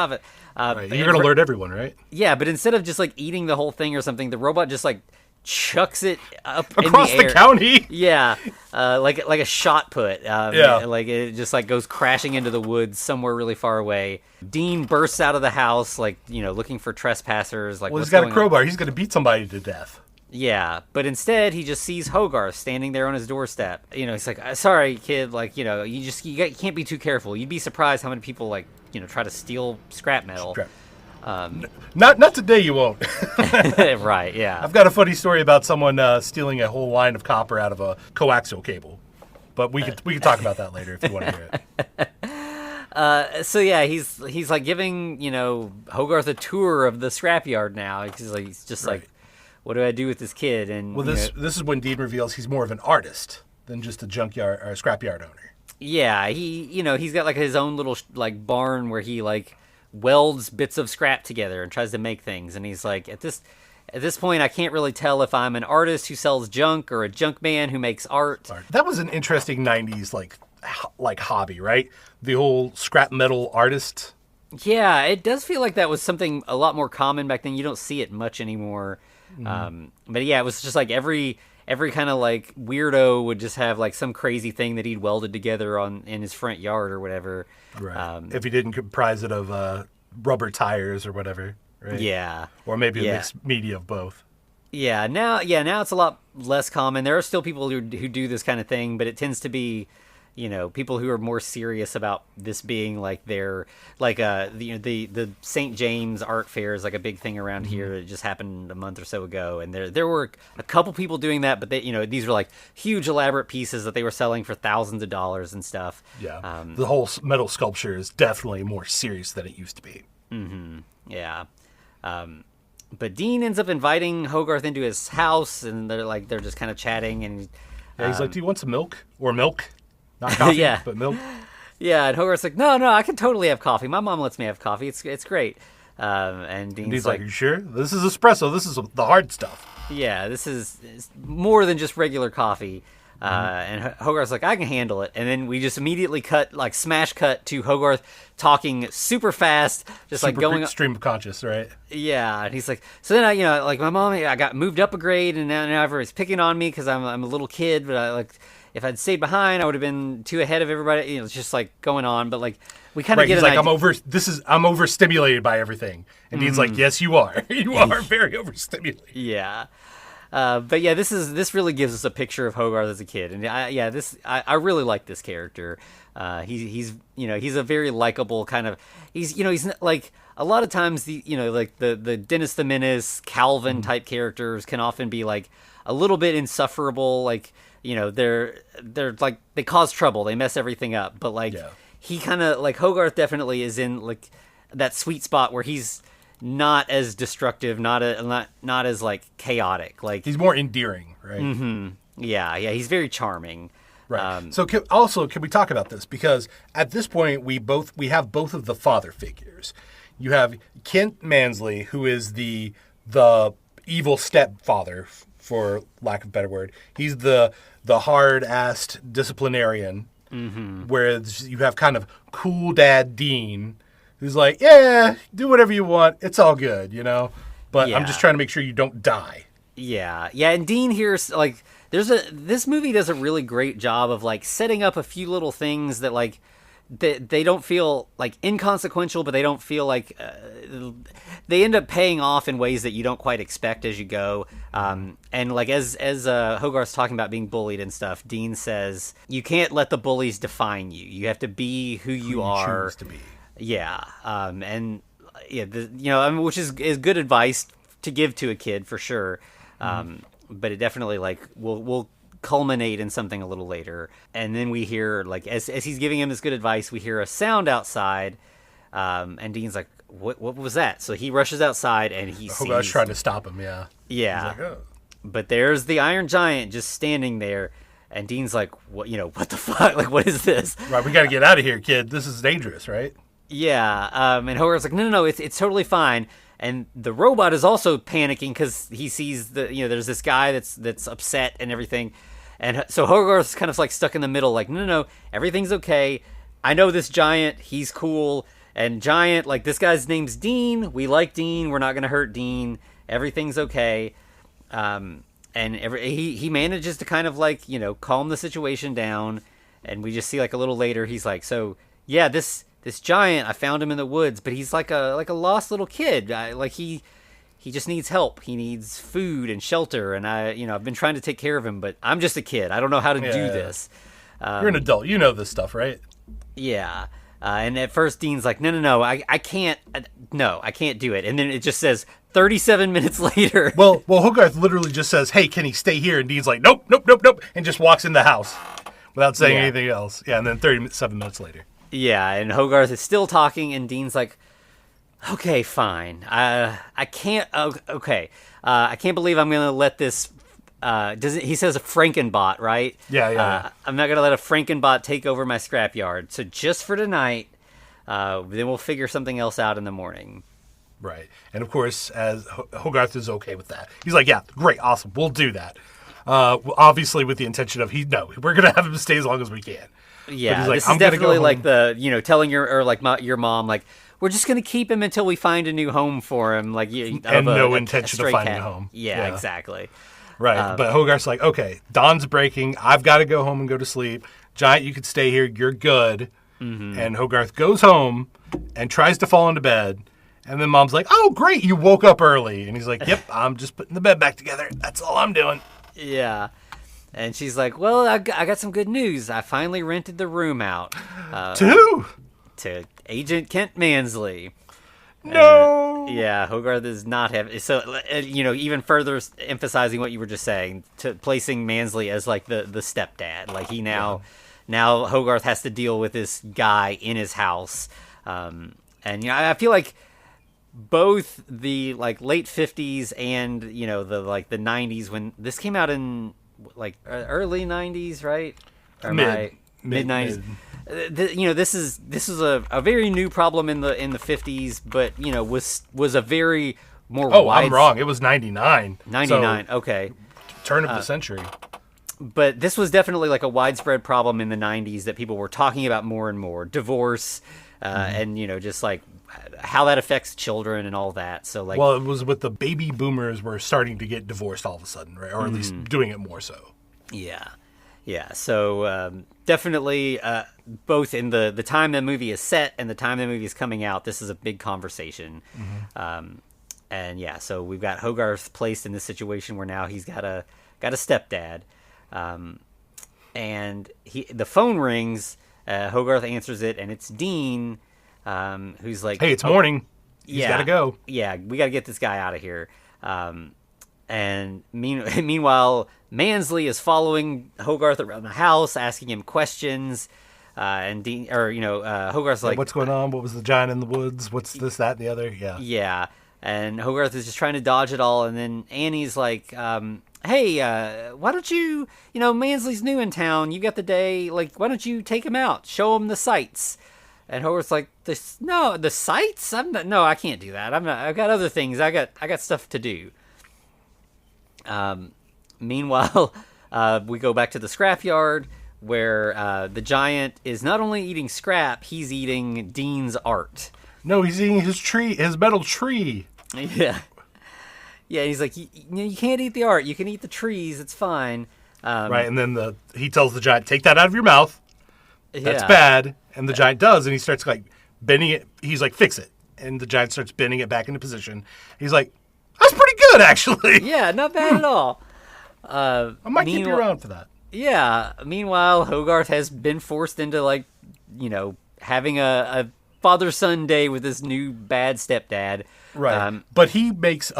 Right. You're gonna alert everyone, right? Yeah, but instead of just like eating the whole thing or something, the robot just like chucks it up across in the the county. Yeah, like a shot put. Like it just like goes crashing into the woods somewhere really far away. Dean bursts out of the house, like looking for trespassers. Like, well, he's got a crowbar. He's gonna beat somebody to death. Yeah, but instead he just sees Hogarth standing there on his doorstep. He's like, "Sorry, kid. Like, you can't be too careful. You'd be surprised how many people like try to steal scrap metal." Not today, you won't. Right? Yeah. I've got a funny story about someone stealing a whole line of copper out of a coaxial cable, but we could talk about that later if you want to hear it. So yeah, he's like giving Hogarth a tour of the scrapyard now. He's just like, what do I do with this kid? And this is when Dean reveals he's more of an artist than just a junkyard or a scrapyard owner. Yeah, he's got like his own little like barn where he like welds bits of scrap together and tries to make things. And he's like, at this point, I can't really tell if I'm an artist who sells junk or a junk man who makes art. That was an interesting '90s like hobby, right? The whole scrap metal artist. Yeah, it does feel like that was something a lot more common back then. You don't see it much anymore. Mm-hmm. But yeah, it was just like every kind of like weirdo would just have like some crazy thing that he'd welded together in his front yard or whatever. Right. If he didn't comprise it of rubber tires or whatever. Right. Yeah. Or maybe a mixed media of both. Yeah. Now it's a lot less common. There are still people who do this kind of thing, but it tends to be people who are more serious about this being like their like the St. James Art Fair is like a big thing around here. It just happened a month or so ago, and there were a couple people doing that, but they these were like huge elaborate pieces that they were selling for thousands of dollars and stuff. Yeah, the whole metal sculpture is definitely more serious than it used to be. Mm-hmm. Yeah. But Dean ends up inviting Hogarth into his house, and they're just kind of chatting, and he's like, "Do you want some milk or milk?" Not coffee, but milk. Yeah, and Hogarth's like, no, I can totally have coffee. My mom lets me have coffee. It's great. And Dean's like, "Are you sure? This is espresso. This is the hard stuff." Yeah, this is more than just regular coffee. And Hogarth's like, "I can handle it." And then we just immediately smash cut to Hogarth talking super fast, just super like going stream of conscious, right? Yeah, and he's like, so then my mom, I got moved up a grade, and now everybody's picking on me because I'm a little kid, but if I'd stayed behind, I would have been too ahead of everybody. You know, it's just like going on, but like we kind of get he's an like, idea. I'm overstimulated by everything, and Dean's like, yes, you are. You are very overstimulated. Yeah. But yeah, this really gives us a picture of Hogarth as a kid, and I really like this character. He's a very likable kind of. He's like a lot of times the Dennis the Menace, Calvin type characters can often be like a little bit insufferable. Like they're like they cause trouble, they mess everything up. But like he kind of like Hogarth definitely is in like that sweet spot where he's not as destructive, not as like chaotic. Like he's more endearing, right? Mm-hmm. Yeah, he's very charming. Right. So can we talk about this? Because at this point we have both of the father figures. You have Kent Mansley, who is the evil stepfather, for lack of a better word. He's the hard-assed disciplinarian. Mm-hmm. Whereas you have kind of cool dad Dean, who's like, yeah, do whatever you want. It's all good, But I'm just trying to make sure you don't die. Yeah. And Dean here's like, this movie does a really great job of like setting up a few little things that like, they don't feel like inconsequential, but they don't feel like they end up paying off in ways that you don't quite expect as you go. And like as Hogarth's talking about being bullied and stuff, Dean says you can't let the bullies define you. You have to be who you are. Choose to be. Yeah. Which is good advice to give to a kid for sure. But it definitely like will culminate in something a little later. And then we hear like as he's giving him this good advice, we hear a sound outside, and Dean's like, what was that? So he rushes outside and he sees Hogarth's trying to stop him. Yeah He's like, oh. But there's the Iron Giant just standing there, and Dean's like, what the fuck, like what is this? Right, we got to get out of here, kid. This is dangerous, right? Yeah. And Hogarth's like, no, it's totally fine. And the robot is also panicking because he sees there's this guy that's upset and everything. And so Hogarth's kind of like stuck in the middle, like, no, everything's okay. I know this Giant, he's cool. And Giant, like, this guy's name's Dean. We like Dean. We're not going to hurt Dean. Everything's okay. And he manages to kind of like, calm the situation down. And we just see like a little later, he's like, so yeah, this Giant, I found him in the woods, but he's like a lost little kid. He just needs help. He needs food and shelter, and I've been trying to take care of him, but I'm just a kid. I don't know how to do this. You're an adult. You know this stuff, right? Yeah. And at first, Dean's like, no, I can't. No, I can't do it. And then it just says 37 minutes later. Well, Hogarth literally just says, hey, can he stay here? And Dean's like, nope, and just walks in the house without saying anything else. Yeah, and then 37 minutes later. Yeah, and Hogarth is still talking, and Dean's like, okay, fine. I can't. Okay, I can't believe I'm gonna let this. He says a Frankenbot, right? Yeah. I'm not gonna let a Frankenbot take over my scrapyard. So just for tonight, then we'll figure something else out in the morning. Right, and of course, as Hogarth is okay with that, he's like, yeah, great, awesome, we'll do that. Obviously, with the intention of we're gonna have him stay as long as we can. Yeah, like, this is definitely like the telling your mom like, we're just going to keep him until we find a new home for him. Like, and no intention of finding a home. Yeah, exactly. Right. But Hogarth's like, okay, dawn's breaking. I've got to go home and go to sleep. Giant, you could stay here. You're good. Mm-hmm. And Hogarth goes home and tries to fall into bed. And then Mom's like, oh, great, you woke up early. And he's like, yep, I'm just putting the bed back together. That's all I'm doing. Yeah. And she's like, well, I got some good news. I finally rented the room out. To who? To Agent Kent Mansley. No. Yeah, Hogarth is not having. So, even further emphasizing what you were just saying, placing Mansley as like the stepdad. Like now Hogarth has to deal with this guy in his house. And I feel like both the like late 50s and the 90s, when this came out in like early 90s, right? Or mid 90s. This is a very new problem in the 50s, but was a very more. Oh, I'm wrong. It was 99. 99. So, okay. Turn of the century. But this was definitely like a widespread problem in the 90s that people were talking about more and more. Divorce, and just like how that affects children and all that. So like, well, it was with the baby boomers were starting to get divorced all of a sudden, right? Or at least doing it more so. Yeah. Yeah, so definitely both in the time the movie is set and the time the movie is coming out, this is a big conversation. And yeah, so we've got Hogarth placed in this situation where now he's got a stepdad. And the phone rings, Hogarth answers it, and it's Dean, who's like, hey, it's morning. He's got to go. Yeah, we got to get this guy out of here. And meanwhile, Mansley is following Hogarth around the house, asking him questions. And Dean, Hogarth's like, what's going on? What was the giant in the woods? What's this, that, and the other? Yeah. Yeah. And Hogarth is just trying to dodge it all. And then Annie's like, hey, why don't you, Mansley's new in town. You got the day. Like, why don't you take him out? Show him the sights. And Hogarth's like, the sights? I can't do that. I've got other things. I got stuff to do. Meanwhile, we go back to the scrapyard where the giant is not only eating scrap, he's eating Dean's art. No, he's eating his metal tree. Yeah. Yeah, he's like, you can't eat the art. You can eat the trees. It's fine. Right, and then he tells the giant, take that out of your mouth. That's bad. And the giant does, and he starts like bending it. He's like, fix it. And the giant starts bending it back into position. He's like, that's pretty good, actually. Yeah, not bad at all. I might keep you around for that. Yeah. Meanwhile, Hogarth has been forced into having a father-son day with his new bad stepdad. Right. But he makes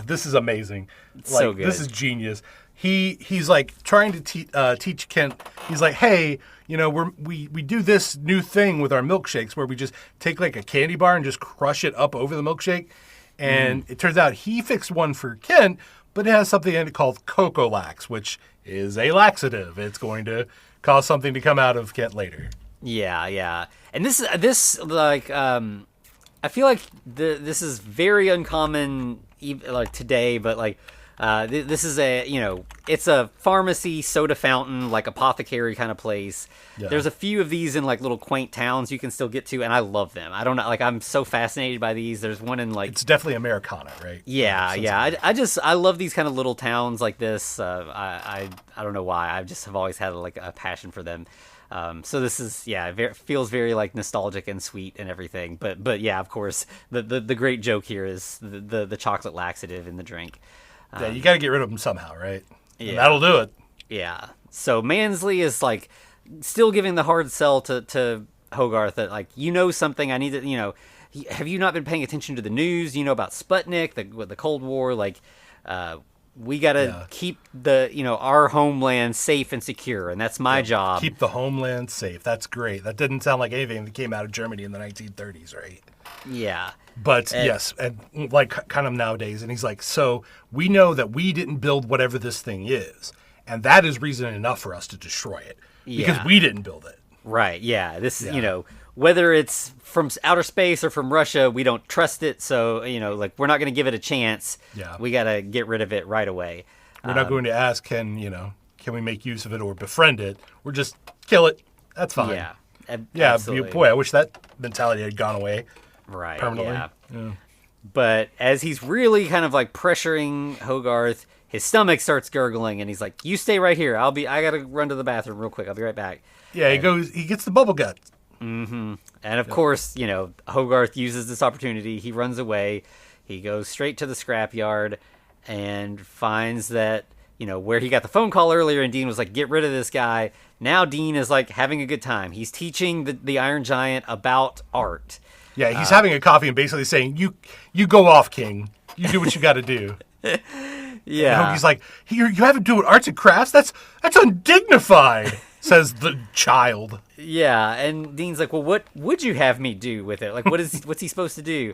this is amazing. So good. This is genius. He's like trying to teach Kent. He's like, hey, we do this new thing with our milkshakes where we just take like a candy bar and just crush it up over the milkshake. And it turns out he fixed one for Kent, but it has something in it called Cocoa Lax, which is a laxative. It's going to cause something to come out of Kent later. Yeah, yeah. And this like I feel like this is very uncommon like today, but like this is it's a pharmacy, soda fountain, like apothecary kind of place. Yeah. There's a few of these in like little quaint towns you can still get to, and I love them. I don't know, like I'm so fascinated by these. There's one in like it's definitely Americana, right? Yeah, yeah. I love these kind of little towns like this. I don't know why. I just have always had like a passion for them. So this is feels very like nostalgic and sweet and everything. But yeah, of course, the great joke here is the chocolate laxative in the drink. Yeah, you got to get rid of them somehow, right? Yeah, and that'll do it. Yeah. So Mansley is like still giving the hard sell to Hogarth that like something. I need to have you not been paying attention to the news? About Sputnik, the Cold War, like. We gotta keep our homeland safe and secure, and that's my job. Keep the homeland safe. That's great. That didn't sound like anything that came out of Germany in the 1930s, right? Yeah. But yes, and like kind of nowadays, and he's like, so we know that we didn't build whatever this thing is, and that is reason enough for us to destroy it because we didn't build it. Right. Yeah. This whether it's from outer space or from Russia, we don't trust it. So, like we're not going to give it a chance. Yeah. We got to get rid of it right away. We're not going to ask, can we make use of it or befriend it? We're just kill it. That's fine. Yeah. Yeah. Boy, I wish that mentality had gone away. Right. Permanently. Yeah. But as he's really kind of like pressuring Hogarth, his stomach starts gurgling and he's like, you stay right here. I got to run to the bathroom real quick. I'll be right back. Yeah. He gets the bubble gut. Mm-hmm. And of course, Hogarth uses this opportunity. He runs away. He goes straight to the scrapyard and finds that, where he got the phone call earlier and Dean was like, get rid of this guy. Now Dean is like having a good time. He's teaching the Iron Giant about art. Yeah, he's having a coffee and basically saying, you go off, King. You do what you got to do. Yeah. And he's like, you haven't doing arts and crafts? That's undignified. Says the child. Yeah, and Dean's like, well, what would you have me do with it? Like, what's he supposed to do?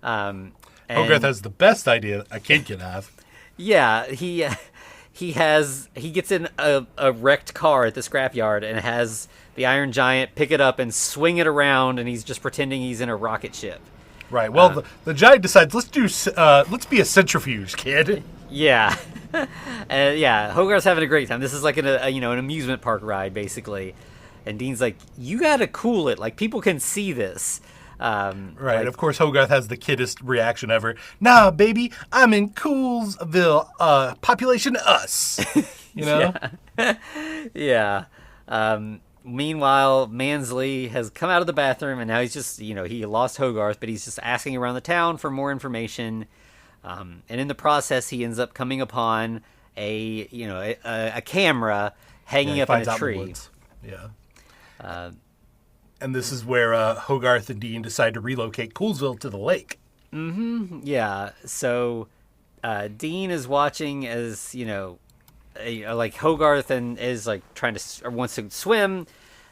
Hogarth has the best idea a kid can have. Yeah, he gets in a wrecked car at the scrapyard and has the Iron Giant pick it up and swing it around, and he's just pretending he's in a rocket ship. Right. Well, the giant decides let's be a centrifuge, kid. Yeah. Hogarth's having a great time. This is like an amusement park ride, basically. And Dean's like, you gotta cool it. Like, people can see this. Right. Of course, Hogarth has the kiddest reaction ever. Nah, baby, I'm in Coolsville. Population us. you know? Yeah. Meanwhile, Mansley has come out of the bathroom, and now he's just, he lost Hogarth, but he's just asking around the town for more information. And in the process, he ends up coming upon a camera hanging up in a tree. Yeah. And this is where Hogarth and Dean decide to relocate Coolsville to the lake. Mm-hmm. Yeah. So Dean is watching as, like Hogarth and is like wants to swim.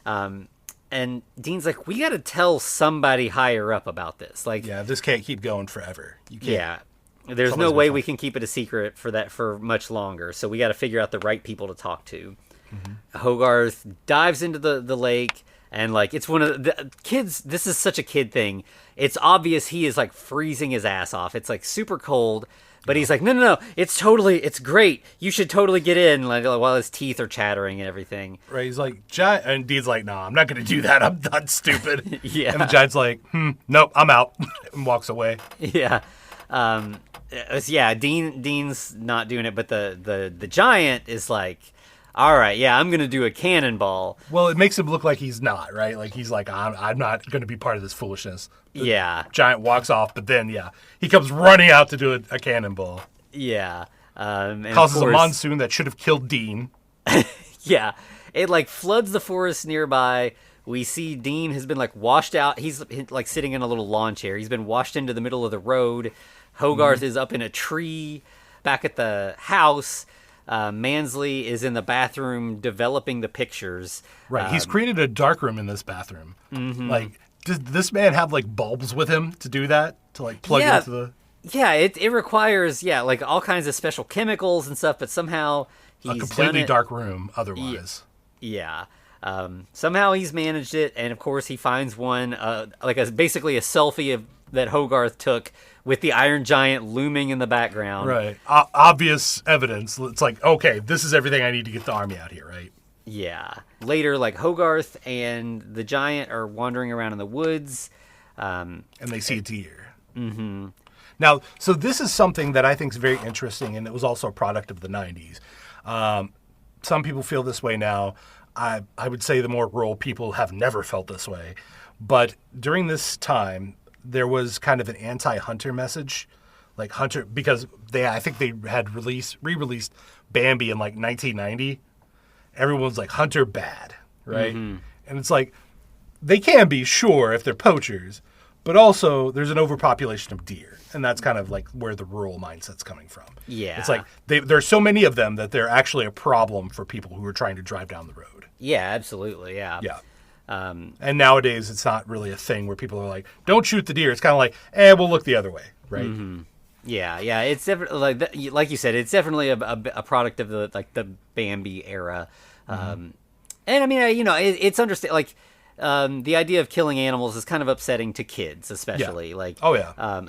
And Dean's like, we got to tell somebody higher up about this. Like, yeah, this can't keep going forever. You can't. Yeah. There's no way we can keep it a secret for much longer. So we got to figure out the right people to talk to. Mm-hmm. Hogarth dives into the lake, and like it's one of the kids. This is such a kid thing. It's obvious he is like freezing his ass off. It's like super cold, but he's like, no, it's great. You should totally get in. Like while his teeth are chattering and everything. Right. He's like, and Dean's like, no, I'm not going to do that. I'm not stupid. Yeah. And the giant's like, nope, I'm out, and walks away. Yeah. Dean's not doing it, but the giant is like, all right, yeah, I'm gonna do a cannonball. Well, it makes him look like he's not, right? Like he's like, I'm not gonna be part of this foolishness. The giant walks off, but then he comes running out to do a cannonball. Yeah, and causes a monsoon that should have killed Dean. Yeah, it like floods the forest nearby. We see Dean has been like washed out. He's like sitting in a little lawn chair. He's been washed into the middle of the road. Hogarth is up in a tree back at the house. Mansley is in the bathroom developing the pictures. Right. He's created a darkroom in this bathroom. Mm-hmm. Like, does this man have like bulbs with him to do that? To like plug into the... Yeah, it requires, like all kinds of special chemicals and stuff, but somehow he's a completely dark room otherwise. Yeah. Somehow he's managed it, and of course he finds one, basically a selfie that Hogarth took with the Iron Giant looming in the background. Right. Obvious evidence. It's like, okay, this is everything I need to get the army out here, right? Yeah. Later, like Hogarth and the giant are wandering around in the woods. And they see a deer. Mm-hmm. Now, so this is something that I think is very interesting, and it was also a product of the 90s. Some people feel this way now. I would say the more rural people have never felt this way. But during this time, there was kind of an anti-hunter message, like hunter, because I think they had re-released Bambi in like 1990. Everyone's like, hunter bad, right? Mm-hmm. And it's like, they can be, sure, if they're poachers, but also there's an overpopulation of deer, and that's kind of like where the rural mindset's coming from. Yeah. It's like, there's so many of them that they're actually a problem for people who are trying to drive down the road. Yeah, absolutely, yeah. Yeah. And nowadays, it's not really a thing where people are like, don't shoot the deer. It's kind of like, we'll look the other way, right? Mm-hmm. Yeah. It's definitely, like you said, it's definitely a product of the Bambi era. Mm-hmm. And I mean, it's understand, like, the idea of killing animals is kind of upsetting to kids, especially. Yeah. Like,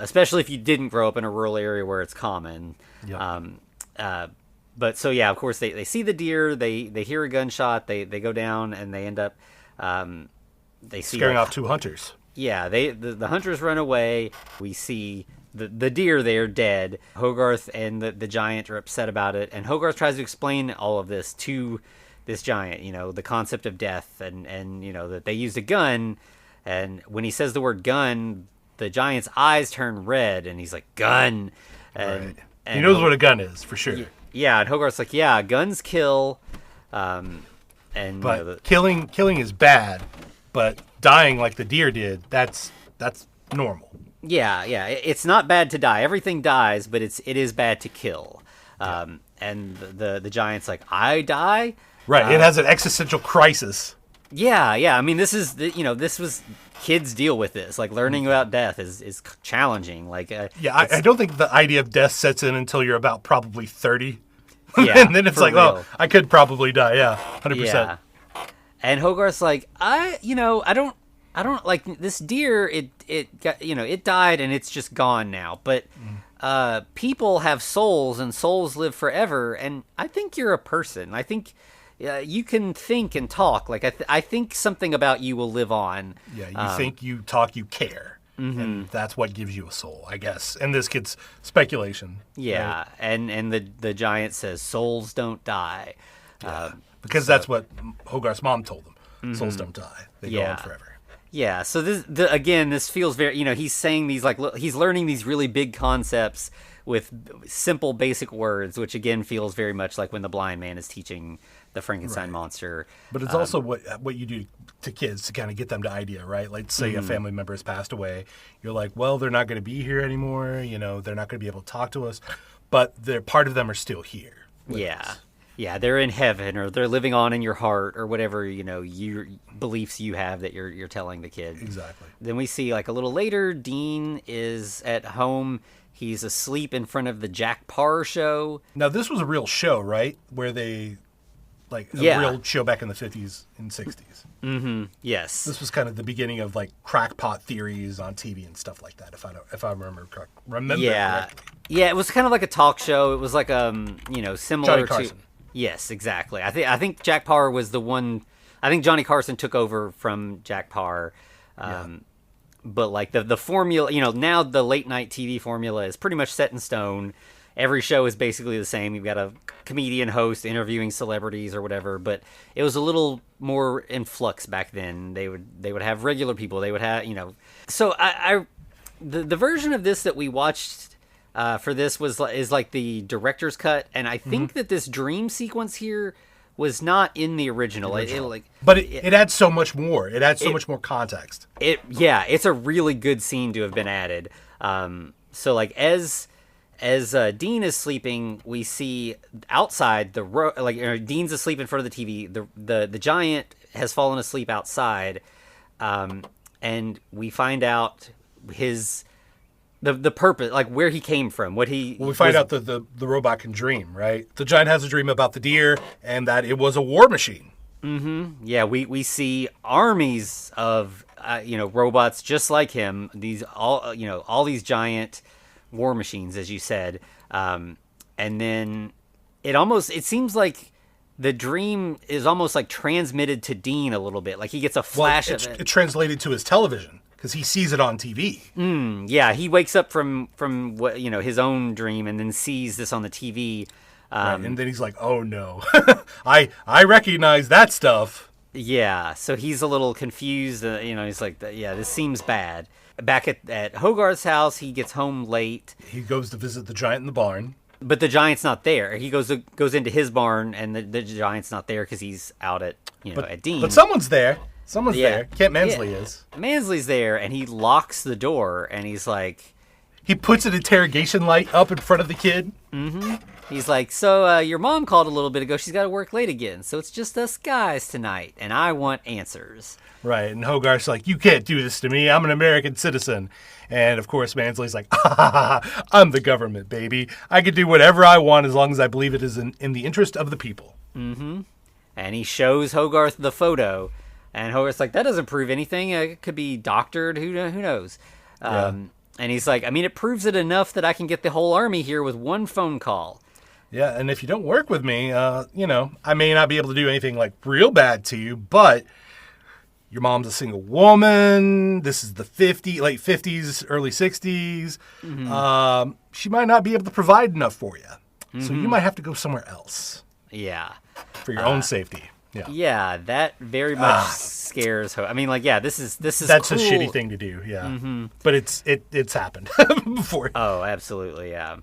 especially if you didn't grow up in a rural area where it's common. Yeah. But so, yeah, of course, they see the deer, they hear a gunshot, they go down, and they end up... they see scaring off two hunters. Yeah, the hunters run away. We see the deer there dead. Hogarth and the giant are upset about it, and Hogarth tries to explain all of this to this giant. The concept of death, and that they used a gun. And when he says the word gun, the giant's eyes turn red, and he's like, "Gun!" And he knows what a gun is for sure. Yeah, and Hogarth's like, "Yeah, guns kill." But killing is bad, but dying like the deer did, that's normal. Yeah, it's not bad to die. Everything dies, but it is bad to kill. And the giant's like, I die? Right, it has an existential crisis. Yeah. I mean, this was kids deal with this. Like learning about death is challenging. Like I don't think the idea of death sets in until you're about probably 30. Yeah, and then it's like, real. I could probably die. Yeah, 100%. Yeah. And Hogarth's like, I don't like this deer. It got, it died and it's just gone now. But people have souls and souls live forever. And I think you're a person. I think you can think and talk. Like I think something about you will live on. Yeah, you think, you talk, you care. and that's what gives you a soul, I guess. And this kid's speculation. Yeah, right? and the giant says souls don't die. Yeah. Because that's what Hogarth's mom told him. Souls don't die; they go on forever. Yeah. So this feels very. He's saying these he's learning these really big concepts with simple, basic words, which again feels very much like when the blind man is teaching the Frankenstein monster. But it's also what you do to kids to kind of get them to idea, right? Like, say a family member has passed away. You're like, well, they're not going to be here anymore. They're not going to be able to talk to us, but part of them are still here. Yeah. Yeah, they're in heaven, or they're living on in your heart, or whatever, your beliefs you have that you're telling the kid. Exactly. Then we see, a little later, Dean is at home. He's asleep in front of the Jack Parr show. Now, this was a real show, right? Where they, real show back in the 50s and 60s. Mm-hmm. Yes. This was kind of the beginning of, crackpot theories on TV and stuff like that, if I remember correctly. Yeah. Yeah, it was kind of like a talk show. It was similar Johnny Carson. Yes, exactly. I think Jack Parr was the one. I think Johnny Carson took over from Jack Parr. But the formula, now the late night TV formula is pretty much set in stone. Every show is basically the same. You've got a comedian host interviewing celebrities or whatever. But it was a little more in flux back then. They would have regular people. They would have So the version of this that we watched. For this is like the director's cut, and I think that this dream sequence here was not in the original. But it adds so much more. It adds so much more context. It's a really good scene to have been added. So as Dean is sleeping, we see outside Dean's asleep in front of the TV. The giant has fallen asleep outside, and we find out the purpose, where he came from, we find out that the robot can dream, right? The giant has a dream about the deer and that it was a war machine. Mm-hmm. Yeah, we see armies of robots just like him. All these giant war machines, as you said, and then it seems like the dream is almost transmitted to Dean a little bit. He gets a flash of it. It's translated to his television. Because he sees it on TV. Yeah, he wakes up from what his own dream and then sees this on the TV. Right, and then he's like, "Oh no, I recognize that stuff." Yeah, so he's a little confused. He's like, "Yeah, this seems bad." Back at Hogarth's house, he gets home late. He goes to visit the giant in the barn, but the giant's not there. He goes into his barn, and the giant's not there because he's out at at Dean. But someone's there. Someone's there. Kent Mansley is. Mansley's there, and he locks the door, and he's like... He puts an interrogation light up in front of the kid. Mm-hmm. He's like, so your mom called a little bit ago. She's got to work late again, so it's just us guys tonight, and I want answers. Right, and Hogarth's like, you can't do this to me. I'm an American citizen. And, of course, Mansley's like, I'm the government, baby. I can do whatever I want as long as I believe it is in the interest of the people. Mm-hmm. And he shows Hogarth the photo. And Hogarth's like, that doesn't prove anything. It could be doctored. Who knows? And he's like, it proves it enough that I can get the whole army here with one phone call. Yeah, and if you don't work with me, I may not be able to do anything real bad to you, but your mom's a single woman. This is the late 50s, early 60s. Mm-hmm. She might not be able to provide enough for you. Mm-hmm. So you might have to go somewhere else. Yeah. For your own safety. Yeah, that very much scares her. This is that's cool. a shitty thing to do. Yeah, but it's happened before. Oh, absolutely, yeah.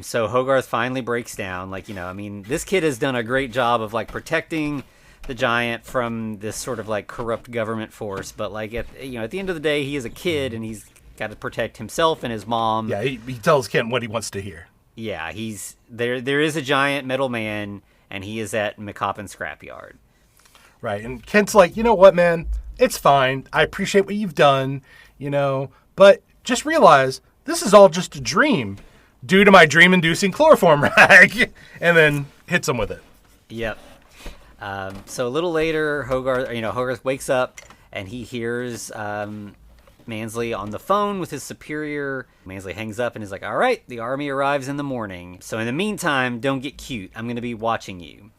So Hogarth finally breaks down. This kid has done a great job of protecting the giant from this sort of corrupt government force. But at the end of the day, he is a kid and he's got to protect himself and his mom. Yeah, he tells Kent what he wants to hear. Yeah, he's there. There is a giant metal man. And he is at McCoppin's scrapyard. Right. And Kent's like, you know what, man? It's fine. I appreciate what you've done, but just realize this is all just a dream due to my dream-inducing chloroform rag. And then hits him with it. Yep. So a little later, Hogarth wakes up and he hears Mansley on the phone with his superior. Mansley hangs up and is like, all right, the army arrives in the morning. So in the meantime, don't get cute. I'm going to be watching you.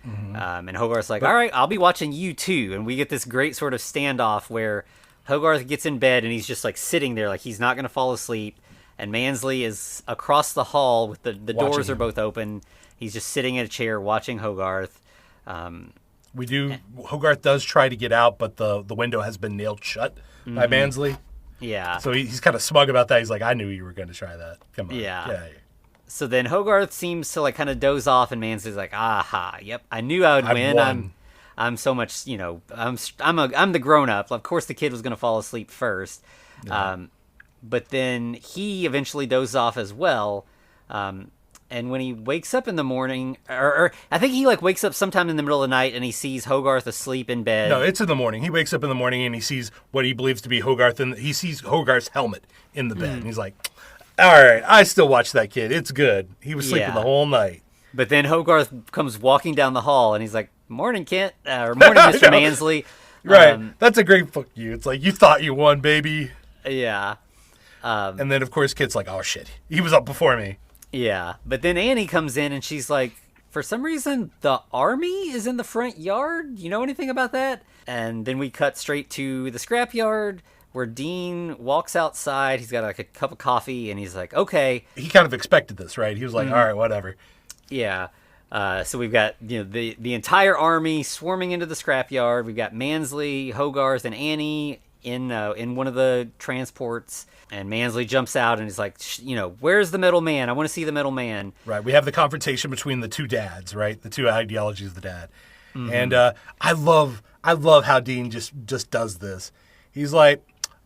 Mm-hmm. And Hogarth's like, all right, I'll be watching you too. And we get this great sort of standoff where Hogarth gets in bed, and he's just, like, sitting there, like, he's not going to fall asleep. And Mansley is across the hall with the doors are both open. He's just sitting in a chair watching Hogarth. Hogarth does try to get out, but the window has been nailed shut by Mansley. Yeah. So he's kind of smug about that. He's like, I knew you were going to try that. Come on. Yeah. So then Hogarth seems to, like, kind of doze off, and Mansley's like, aha, yep, I knew I would win. Won. I'm so much, I'm the grown up. Of course, the kid was going to fall asleep first. Yeah. But then he eventually dozes off as well. And when he wakes up in the morning, or I think he, like, wakes up sometime in the middle of the night, and he sees Hogarth asleep in bed. No, it's in the morning. He wakes up in the morning, and he sees what he believes to be Hogarth, and he sees Hogarth's helmet in the bed. And he's like, all right, I still watch that kid. It's good. He was sleeping the whole night. But then Hogarth comes walking down the hall, and he's like, morning, Kent, or morning, Mr. Mansley. Right. That's a great fuck you. It's like, you thought you won, baby. Yeah. And then, of course, Kit's like, oh, shit. He was up before me. Yeah. But then Annie comes in, and she's like, for some reason, the army is in the front yard. You know anything about that? And then we cut straight to the scrapyard, where Dean walks outside. He's got, like, a cup of coffee, and he's like, okay. He kind of expected this, right? He was like, all right, whatever. Yeah. So we've got, the entire army swarming into the scrapyard. We've got Mansley, Hogarth, and Annie in one of the transports. And Mansley jumps out and is like, where's the middle man? I want to see the middle man. Right. We have the confrontation between the two dads, right? The two ideologies of the dad. And I love how Dean just does this. He's like,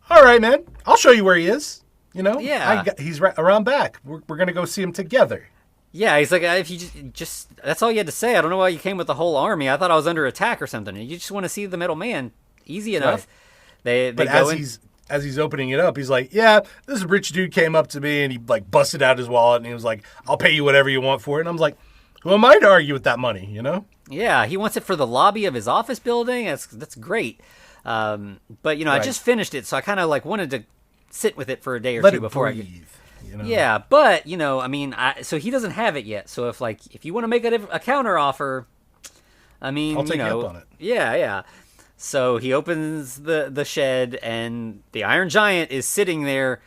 all right, man, I'll show you where he is. Yeah. He's right around back. We're going to go see him together. Yeah, he's like, if you just that's all you had to say. I don't know why you came with the whole army. I thought I was under attack or something. You just want to see the middle man. Easy enough. Right. They go in. As he's opening it up, he's like, yeah, this rich dude came up to me and he, like, busted out his wallet and he was like, I'll pay you whatever you want for it. And I was like, who am I to argue with that money, Yeah, he wants it for the lobby of his office building. That's great. But, right. I just finished it, so I kind of, like, wanted to sit with it for a day or two before breathe, Yeah, but, so he doesn't have it yet. So if you want to make a counter offer, I'll take you up on it. Yeah. So he opens the shed, and the Iron Giant is sitting there,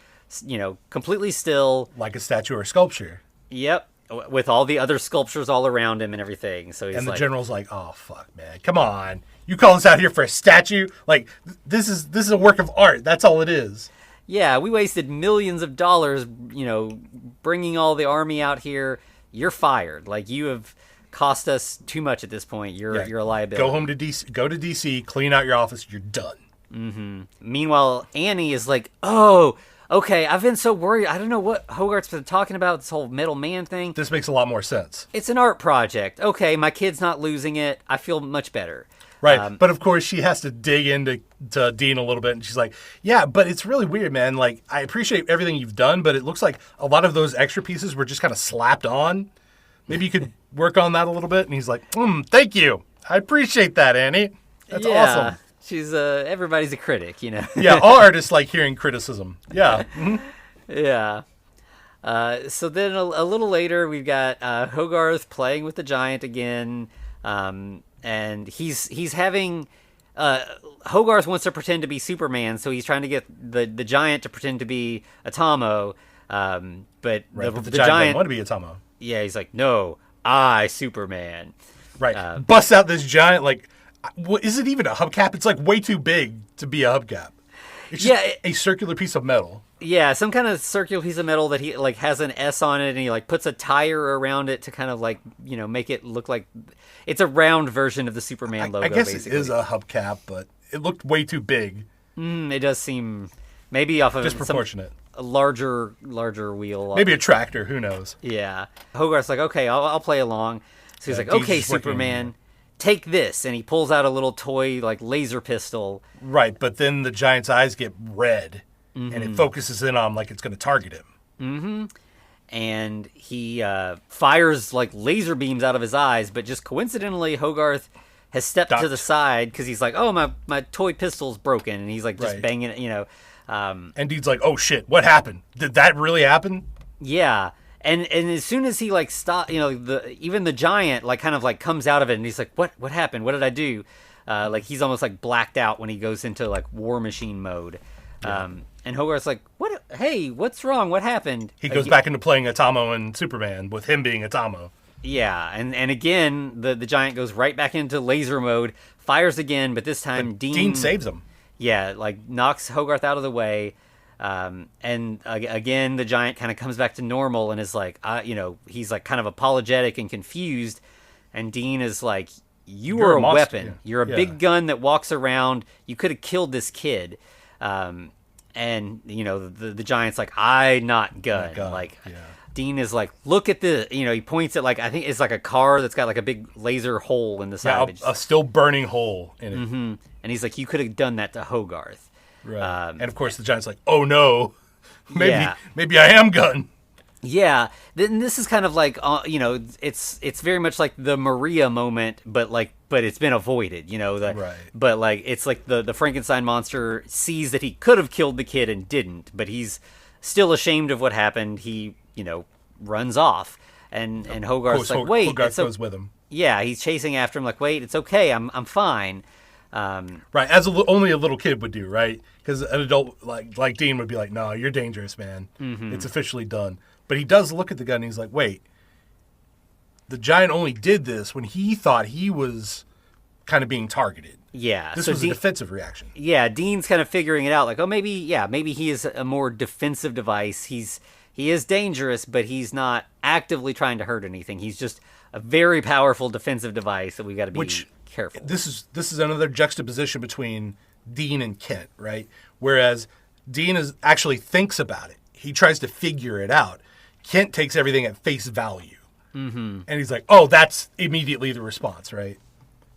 completely still. Like a statue or sculpture. Yep, with all the other sculptures all around him and everything. So the general's like, oh, fuck, man. Come on. You call us out here for a statue? Like, this is a work of art. That's all it is. Yeah, we wasted millions of dollars, bringing all the army out here. You're fired. Like, you have cost us too much at this point. You're a liability. Go home to DC. Go to DC. Clean out your office. You're done. Mm-hmm. Meanwhile, Annie is like, "Oh, okay. I've been so worried. I don't know what Hogarth's been talking about. This whole middle man thing. This makes a lot more sense. It's an art project. Okay, my kid's not losing it. I feel much better." Right, but of course she has to dig into Dean a little bit, and she's like, "Yeah, but it's really weird, man. Like, I appreciate everything you've done, but it looks like a lot of those extra pieces were just kind of slapped on. Maybe you could work on that a little bit." And he's like, "Thank you. I appreciate that, Annie. That's awesome." She's everybody's a critic, Yeah, all artists like hearing criticism. Yeah. Mm-hmm. Yeah. So then a little later, we've got Hogarth playing with the giant again. And he's having Hogarth wants to pretend to be Superman, so he's trying to get the giant to pretend to be Atomo. But the giant doesn't want to be Atomo. Yeah, he's like, no, I Superman. Right. Busts out this giant, like, what is it even a hubcap? It's like way too big to be a hubcap. It's just a circular piece of metal. Yeah, some kind of circular piece of metal that he like has an S on it, and he like puts a tire around it to kind of like make it look like it's a round version of the Superman logo. I guess basically. It is a hubcap, but it looked way too big. It does seem maybe off of disproportionate. A larger wheel. Maybe a tractor. Who knows? Yeah. Hogarth's like, okay, I'll play along. So he's like, okay, Superman, take this, and he pulls out a little toy like laser pistol. Right, but then the giant's eyes get red. Mm-hmm. And it focuses in on him like it's going to target him. Mm-hmm. And he fires like laser beams out of his eyes, but just coincidentally, Hogarth has stepped to the side because he's like, "Oh, my toy pistol's broken," and he's like just banging it, And Dean's like, "Oh shit, what happened? Did that really happen?" Yeah. And as soon as he like stop, even the giant like kind of like comes out of it, and he's like, "What happened? What did I do?" Like he's almost like blacked out when he goes into like war machine mode. And Hogarth's like, "What? Hey, what's wrong? What happened?" He goes back into playing Atomo and Superman with him being Atomo. Yeah, and again, the giant goes right back into laser mode, fires again, but this time Dean saves him. Yeah, like knocks Hogarth out of the way. And again, the giant kind of comes back to normal and is like, he's like kind of apologetic and confused. And Dean is like, you're a weapon. Yeah. You're a big gun that walks around. You could have killed this kid. And the giant's like, I not gun. Dean is like, look at the, he points at like, I think it's like a car that's got like a big laser hole in the side. A still burning hole in it. Mm-hmm. And he's like, you could have done that to Hogarth. Right. And of course the giant's like, oh no, maybe I am gun. Yeah. Then this is kind of like, it's very much like the Maria moment, but it's been avoided, Right. But like, it's like the Frankenstein monster sees that he could have killed the kid and didn't, but he's still ashamed of what happened. He, runs off, and Hogarth's like, wait, Hogarth goes with him. Yeah, he's chasing after him, like, wait, it's okay, I'm fine. Right, as only a little kid would do, right? Because an adult like Dean would be like, no, you're dangerous, man. Mm-hmm. It's officially done. But he does look at the gun and he's like, wait, the giant only did this when he thought he was kind of being targeted. Yeah. This was a defensive reaction. Yeah, Dean's kind of figuring it out, like, oh, maybe he is a more defensive device. He is dangerous, but he's not actively trying to hurt anything. He's just a very powerful defensive device that we got to be careful. This is another juxtaposition between Dean and Kent, right? Whereas Dean actually thinks about it. He tries to figure it out. Kent takes everything at face value. Mm-hmm. And he's like, oh, that's immediately the response, right?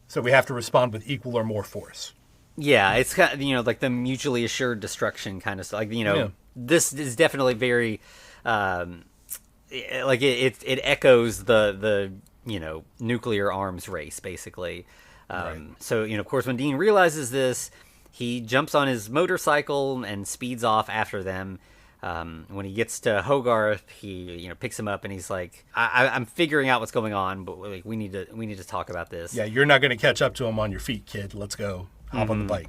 So we have to respond with equal or more force. Yeah, it's kind of, like the mutually assured destruction kind of stuff. Like, this is definitely very... it echoes the nuclear arms race, basically. Right. So, of course, when Dean realizes this, he jumps on his motorcycle and speeds off after them. When he gets to Hogarth, he picks him up and he's like, I'm figuring out what's going on, but like, we need to talk about this. Yeah, you're not going to catch up to him on your feet, kid. Let's go. Hop on the bike.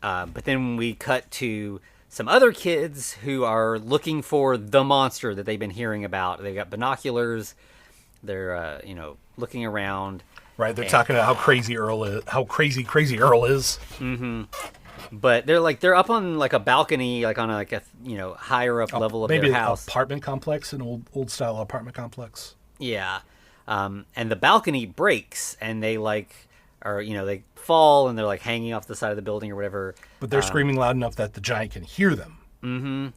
But then we cut to some other kids who are looking for the monster that they've been hearing about. They've got binoculars. They're, looking around. Right. They're talking about how crazy Earl is. How crazy Earl is. Mm-hmm. But they're up on like a balcony, like on a higher up level of their house. Maybe apartment complex, an old style apartment complex. Yeah. And the balcony breaks, and they they fall, and they're like hanging off the side of the building or whatever. But they're screaming loud enough that the giant can hear them. Mm-hmm.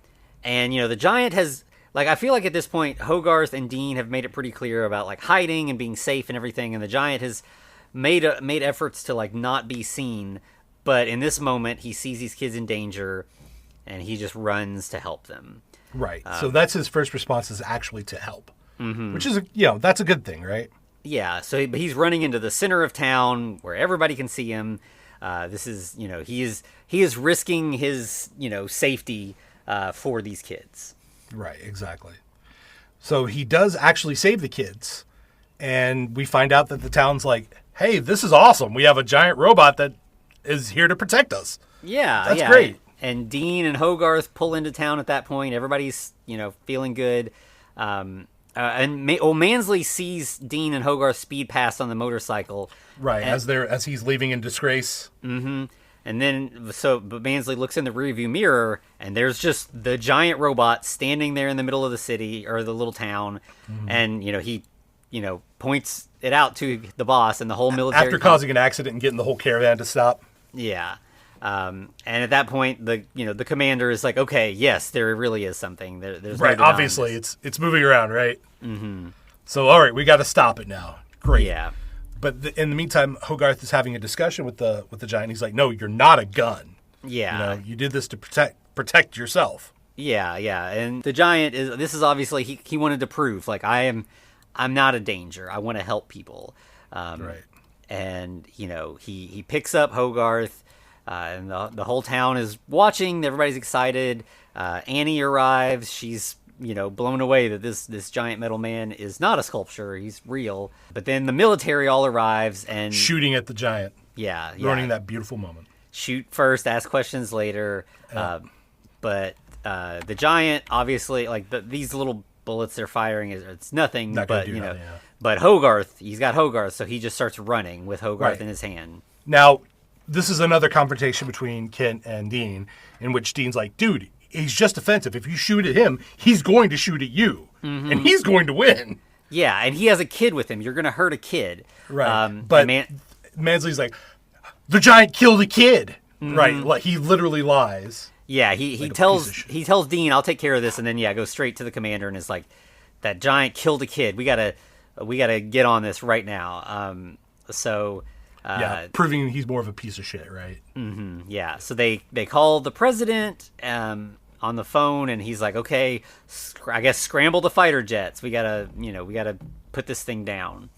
And the giant has, like, I feel like at this point Hogarth and Dean have made it pretty clear about like hiding and being safe and everything, and the giant has made efforts to like not be seen. But in this moment, he sees these kids in danger, and he just runs to help them. Right. So that's his first response, is actually to help, which is that's a good thing, right? Yeah. So he's running into the center of town where everybody can see him. This is he is risking his safety for these kids. Right. Exactly. So he does actually save the kids, and we find out that the town's like, "Hey, this is awesome. We have a giant robot that is here to protect us." Yeah, that's great. And Dean and Hogarth pull into town at that point. Everybody's feeling good. Mansley sees Dean and Hogarth speed past on the motorcycle. Right, as he's leaving in disgrace. Mm-hmm. And then but Mansley looks in the rearview mirror, and there's just the giant robot standing there in the middle of the city or the little town, and he points it out to the boss and the whole military. After causing an accident and getting the whole caravan to stop. Yeah. And at that point, the commander is like, okay, yes, there really is something. There's right. No obviously, it's moving around, right? Mm-hmm. So, all right, we got to stop it now. Great. Yeah. But in the meantime, Hogarth is having a discussion with the giant. He's like, no, you're not a gun. Yeah. You did this to protect yourself. Yeah, yeah. And the giant this is obviously he wanted to prove, like, I'm not a danger. I want to help people. Right. And he picks up Hogarth. And the whole town is watching. Everybody's excited. Annie arrives. She's blown away that this giant metal man is not a sculpture. He's real. But then the military all arrives and shooting at the giant. Yeah. Ruining that beautiful moment. Shoot first, ask questions later. But the giant, obviously, like these little bullets they're firing, it's nothing. But but Hogarth, he's got Hogarth, so he just starts running with Hogarth in his hand. Now, this is another confrontation between Kent and Dean, in which Dean's like, dude, he's just defensive. If you shoot at him, he's going to shoot at you, and he's going to win. Yeah, and he has a kid with him. You're going to hurt a kid. Right. But Mansley's like, the giant killed a kid. Right. Like, he literally lies. Yeah, he tells Dean, I'll take care of this, and then goes straight to the commander and is like, that giant killed a kid. We gotta get on this right now. Proving he's more of a piece of shit, right? Mm-hmm, yeah. So they call the president on the phone, and he's like, okay, I guess scramble the fighter jets. We gotta put this thing down.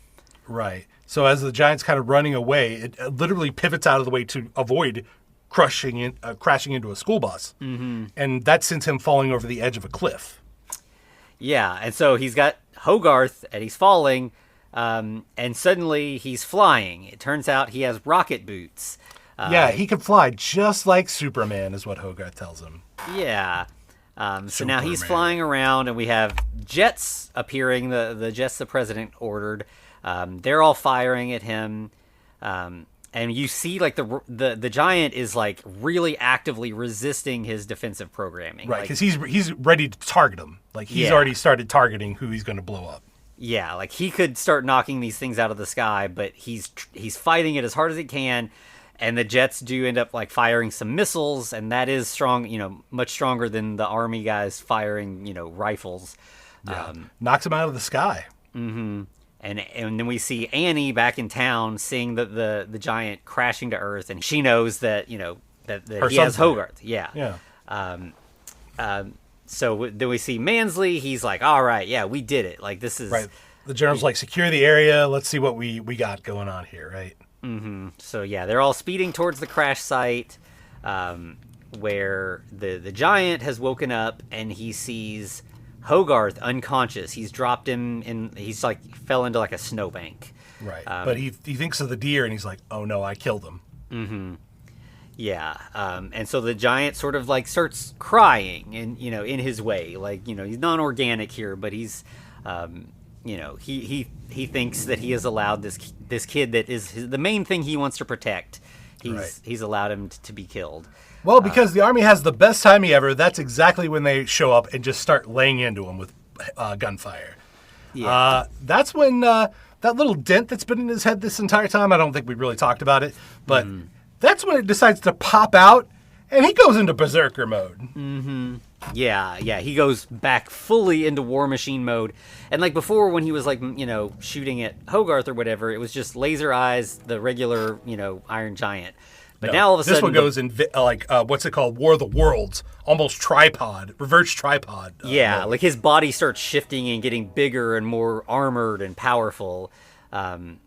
Right. So as the giant's kind of running away, it literally pivots out of the way to avoid crashing into a school bus, and that sends him falling over the edge of a cliff. Yeah, and so he's got Hogarth, and he's falling, and suddenly he's flying. It turns out he has rocket boots. He can fly just like Superman, is what Hogarth tells him. Yeah. So now he's flying around, and we have jets appearing, the jets the president ordered. They're all firing at him. And you see, like, the giant is, like, really actively resisting his defensive programming. Right, because he's ready to target him. Like, he's already started targeting who he's going to blow up. Yeah, like, he could start knocking these things out of the sky, but he's fighting it as hard as he can, and the jets do end up, like, firing some missiles, and that is strong, much stronger than the army guys firing, rifles. Yeah, knocks him out of the sky. Mm-hmm. And then we see Annie back in town seeing the giant crashing to Earth, and she knows that that he has Hogarth. Yeah. So then we see Mansley. He's like, all right, yeah, we did it. Like, this is right. The general's like, secure the area. Let's see what we got going on here, right? Mm-hmm. So yeah, they're all speeding towards the crash site, where the giant has woken up and he sees Hogarth unconscious. He's dropped him he's like fell into like a snowbank. Right. But he thinks of the deer and he's like, oh no, I killed him. Mm-hmm. Yeah. And so the giant sort of like starts crying and, in his way, like, he's non-organic here, but he's, he thinks that he has allowed this kid that is the main thing he wants to protect. He's allowed him to be killed. Well, because the army has the best timing ever, that's exactly when they show up and just start laying into him with gunfire. Yeah. That's when that little dent that's been in his head this entire time, I don't think we really talked about it, but that's when it decides to pop out, and he goes into berserker mode. Mm-hmm. Yeah, he goes back fully into War Machine mode. And like before, when he was like, shooting at Hogarth or whatever, it was just laser eyes, the regular, Iron Giant. But now all of a sudden, this one goes in what's it called? War of the Worlds, almost reverse tripod. Mode. Like his body starts shifting and getting bigger and more armored and powerful. And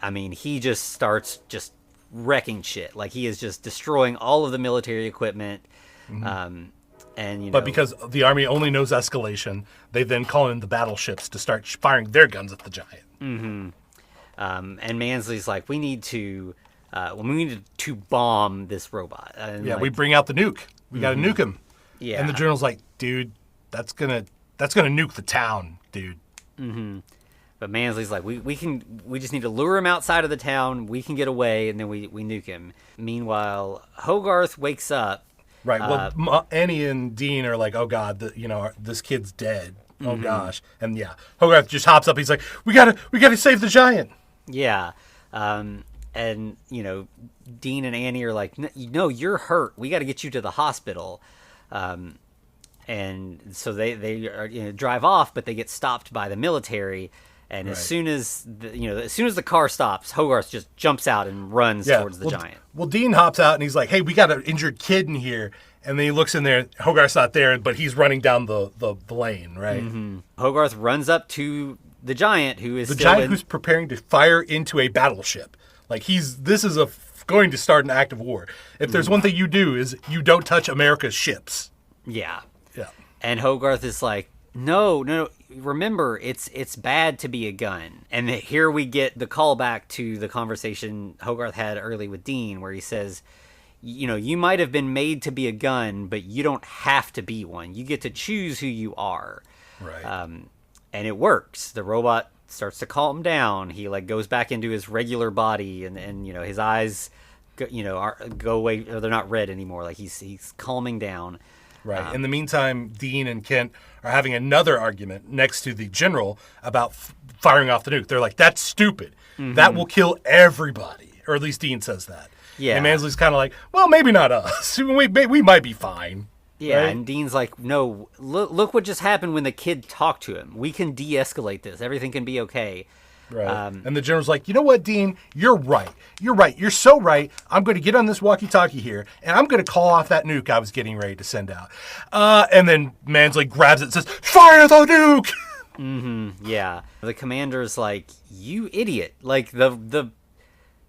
I mean, he just starts just wrecking shit. Like he is just destroying all of the military equipment. Mm-hmm. But because the army only knows escalation, they then call in the battleships to start firing their guns at the giant. Mm-hmm. And Mansley's like, we need to bomb this robot. And we bring out the nuke. We got to nuke him. Yeah. And the general's like, dude, that's gonna nuke the town, dude. Mm-hmm. But Mansley's like, we just need to lure him outside of the town. We can get away, and then we nuke him. Meanwhile, Hogarth wakes up. Right. Well, Annie and Dean are like, oh God, this kid's dead. Oh gosh. And Hogarth just hops up. He's like, we gotta save the giant. Yeah. And Dean and Annie are like, no, you're hurt. We got to get you to the hospital. And so they are, drive off, but they get stopped by the military. And as soon as the car stops, Hogarth just jumps out and runs towards the giant. Well, Dean hops out and he's like, hey, we got an injured kid in here. And then he looks in there. Hogarth's not there, but he's running down the lane, right? Mm-hmm. Hogarth runs up to the giant, who is who's preparing to fire into a battleship. Like this is going to start an act of war. If there's one thing you do is you don't touch America's ships. Yeah. Yeah. And Hogarth is like, no, remember, it's bad to be a gun. And here we get the callback to the conversation Hogarth had early with Dean, where he says, you might have been made to be a gun, but you don't have to be one. You get to choose who you are. Right. And it works. The robot starts to calm down. He goes back into his regular body, and his eyes go away. Or they're not red anymore. He's calming down. Right. In the meantime, Dean and Kent are having another argument next to the general about firing off the nuke. They're like, that's stupid. Mm-hmm. That will kill everybody. Or at least Dean says that. Yeah. And Mansley's kind of like, well, maybe not us. We might be fine. Yeah, right? And Dean's like, no, look what just happened when the kid talked to him. We can de-escalate this. Everything can be okay. Right. And the general's like, you know what, Dean? You're right. You're so right. I'm going to get on this walkie-talkie here, and I'm going to call off that nuke I was getting ready to send out. And then Mansley grabs it and says, fire the nuke! Mm-hmm. Yeah. The commander's like, you idiot.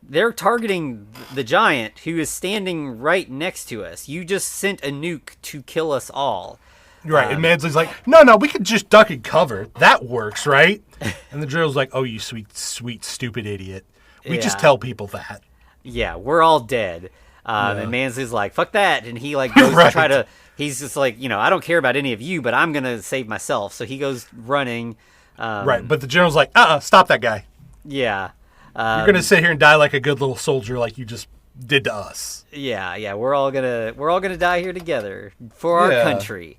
They're targeting the giant who is standing right next to us. You just sent a nuke to kill us all. Right, and Mansley's like, no, we could just duck and cover. That works, right? And the general's like, oh, you sweet, stupid idiot. We just tell people that. Yeah, we're all dead. And Mansley's like, fuck that. And he goes to try to, he's just like, I don't care about any of you, but I'm going to save myself. So he goes running. Right, but the general's like, stop that guy. Yeah. You're going to sit here and die like a good little soldier like you just did to us. Yeah, we're all gonna die here together for our country.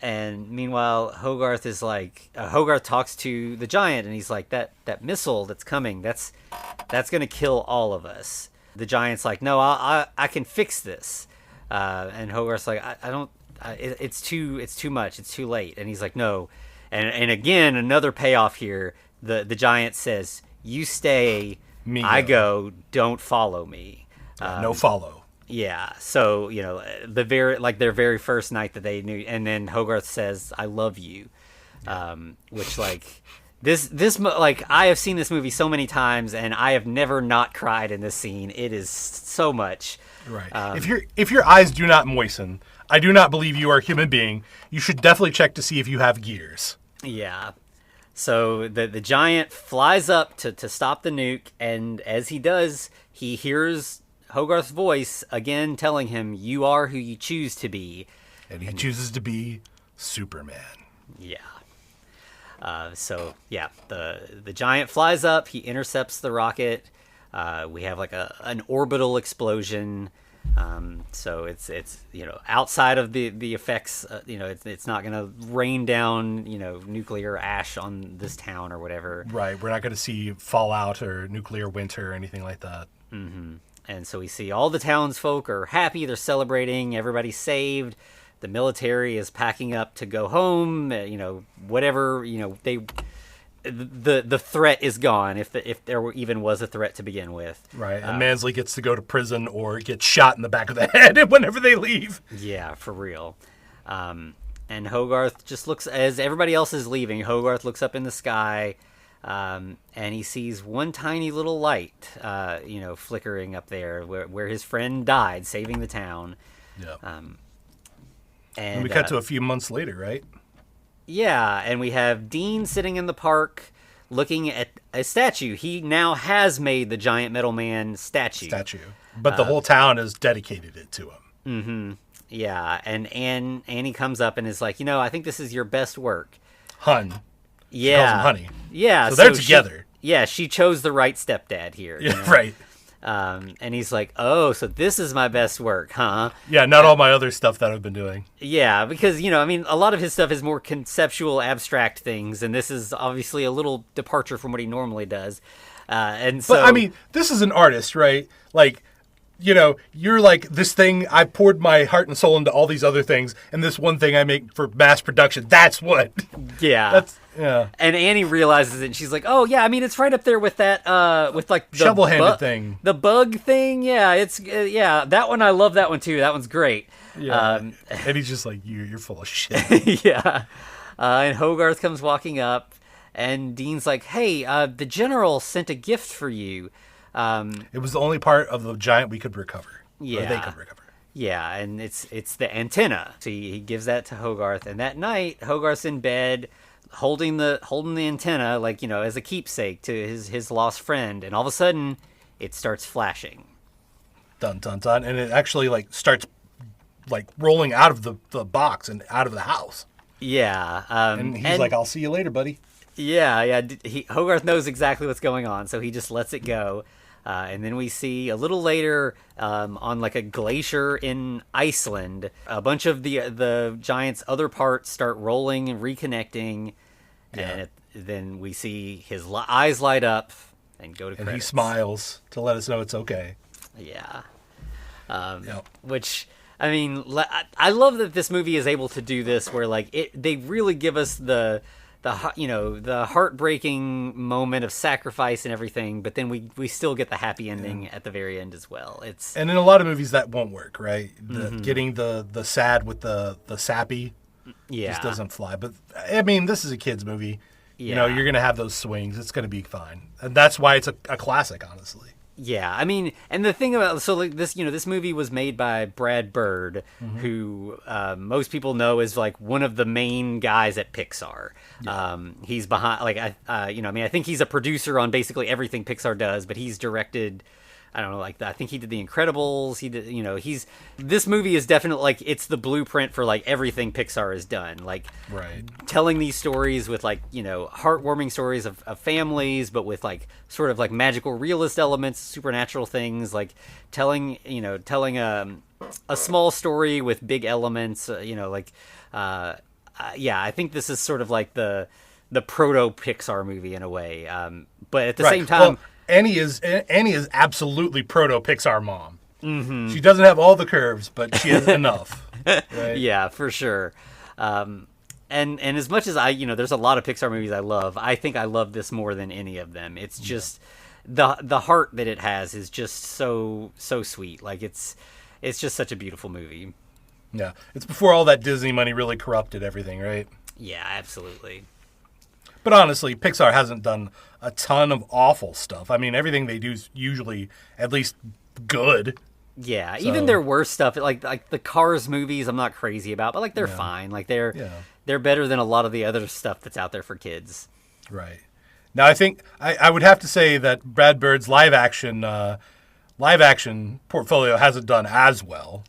And meanwhile, Hogarth is like, Hogarth talks to the giant, and he's like, that missile that's coming, that's gonna kill all of us. The giant's like, no, I can fix this. And Hogarth's like, I don't. It's too much. It's too late. And he's like, no. And again, another payoff here. The giant says, you stay, I go, don't follow me. No follow. Yeah. So, their very first night that they knew, and then Hogarth says, I love you. Which this I have seen this movie so many times, and I have never not cried in this scene. It is so much. Right. If your eyes do not moisten, I do not believe you are a human being. You should definitely check to see if you have gears. Yeah. So the giant flies up to stop the nuke, and as he does, he hears Hogarth's voice again telling him, you are who you choose to be. And he chooses to be Superman. Yeah. The giant flies up, he intercepts the rocket. We have an orbital explosion. So it's outside of the effects, it's not going to rain down, nuclear ash on this town or whatever. Right. We're not going to see fallout or nuclear winter or anything like that. Mm-hmm. And so we see all the townsfolk are happy. They're celebrating. Everybody's saved. The military is packing up to go home. Whatever, the threat is gone, if there even was a threat to begin with. Right, and Mansley gets to go to prison or get shot in the back of the head whenever they leave. Yeah, for real. And Hogarth just looks, as everybody else is leaving, Hogarth looks up in the sky, and he sees one tiny little light, flickering up there where his friend died, saving the town. Yeah. And we cut to a few months later, right? Yeah, and we have Dean sitting in the park looking at a statue. He now has made the giant metal man statue. But the whole town has dedicated it to him. Mm-hmm. Yeah, and Annie comes up and is like, I think this is your best work. Hun. Yeah. She calls him honey. Yeah. So they're together. She chose the right stepdad here. Yeah, right. And he's like, oh, so this is my best work, huh? Yeah, not all my other stuff that I've been doing. Yeah, because, a lot of his stuff is more conceptual, abstract things, and this is obviously a little departure from what he normally does. But, this is an artist, right? You're like, this thing, I poured my heart and soul into all these other things, and this one thing I make for mass production, that's what. Yeah. Yeah. And Annie realizes it, and she's like, oh, yeah, it's right up there with that, the shovel-handed thing. The bug thing, yeah, that one, I love that one, too. That one's great. Yeah. And he's just like, you're full of shit. Yeah. And Hogarth comes walking up, and Dean's like, hey, the general sent a gift for you. It was the only part of the giant we could recover. Yeah. Or they could recover. Yeah, and it's the antenna. So he gives that to Hogarth, and that night Hogarth's in bed holding the antenna, like, as a keepsake to his lost friend, and all of a sudden it starts flashing. Dun dun dun, and it actually like starts like rolling out of the box and out of the house. Yeah, and he's like, "I'll see you later, buddy." Yeah. Hogarth knows exactly what's going on, so he just lets it go. And then we see a little later on like a glacier in Iceland, a bunch of the giant's other parts start rolling and reconnecting. Yeah. And then we see his eyes light up and go to credits. And he smiles to let us know it's okay. Yeah. Which, I mean, I love that this movie is able to do this where like they really give us the heartbreaking moment of sacrifice and everything, but then we still get the happy ending at the very end as well. And in a lot of movies that won't work, right? Getting the sad with the sappy just doesn't fly. But I mean, this is a kids movie. Yeah. You're gonna have those swings. It's gonna be fine, and that's why it's a classic, honestly. Yeah, I mean, and the thing about this movie was made by Brad Bird, who most people know is like one of the main guys at Pixar. Yeah. He's behind, I think he's a producer on basically everything Pixar does, but he's directed. I don't know, like I think he did The Incredibles. He did, this movie is definitely like it's the blueprint for like everything Pixar has done. Like, right, telling these stories with like heartwarming stories of families, but with like sort of like magical realist elements, supernatural things. Like telling a small story with big elements. I think this is sort of like the proto Pixar movie in a way. But at the same time. Well, Annie is absolutely proto Pixar mom. Mm-hmm. She doesn't have all the curves, but she has enough. Right? Yeah, for sure. And as much as there's a lot of Pixar movies I love. I think I love this more than any of them. It's just the heart that it has is just so sweet. Like it's just such a beautiful movie. Yeah, it's before all that Disney money really corrupted everything, right? Yeah, absolutely. But honestly, Pixar hasn't done a ton of awful stuff. I mean, everything they do is usually at least good. Yeah, so. Even their worst stuff, like the Cars movies, I'm not crazy about, but like they're fine. Like they're better than a lot of the other stuff that's out there for kids. Right. Now, I think I would have to say that Brad Bird's live action portfolio hasn't done as well.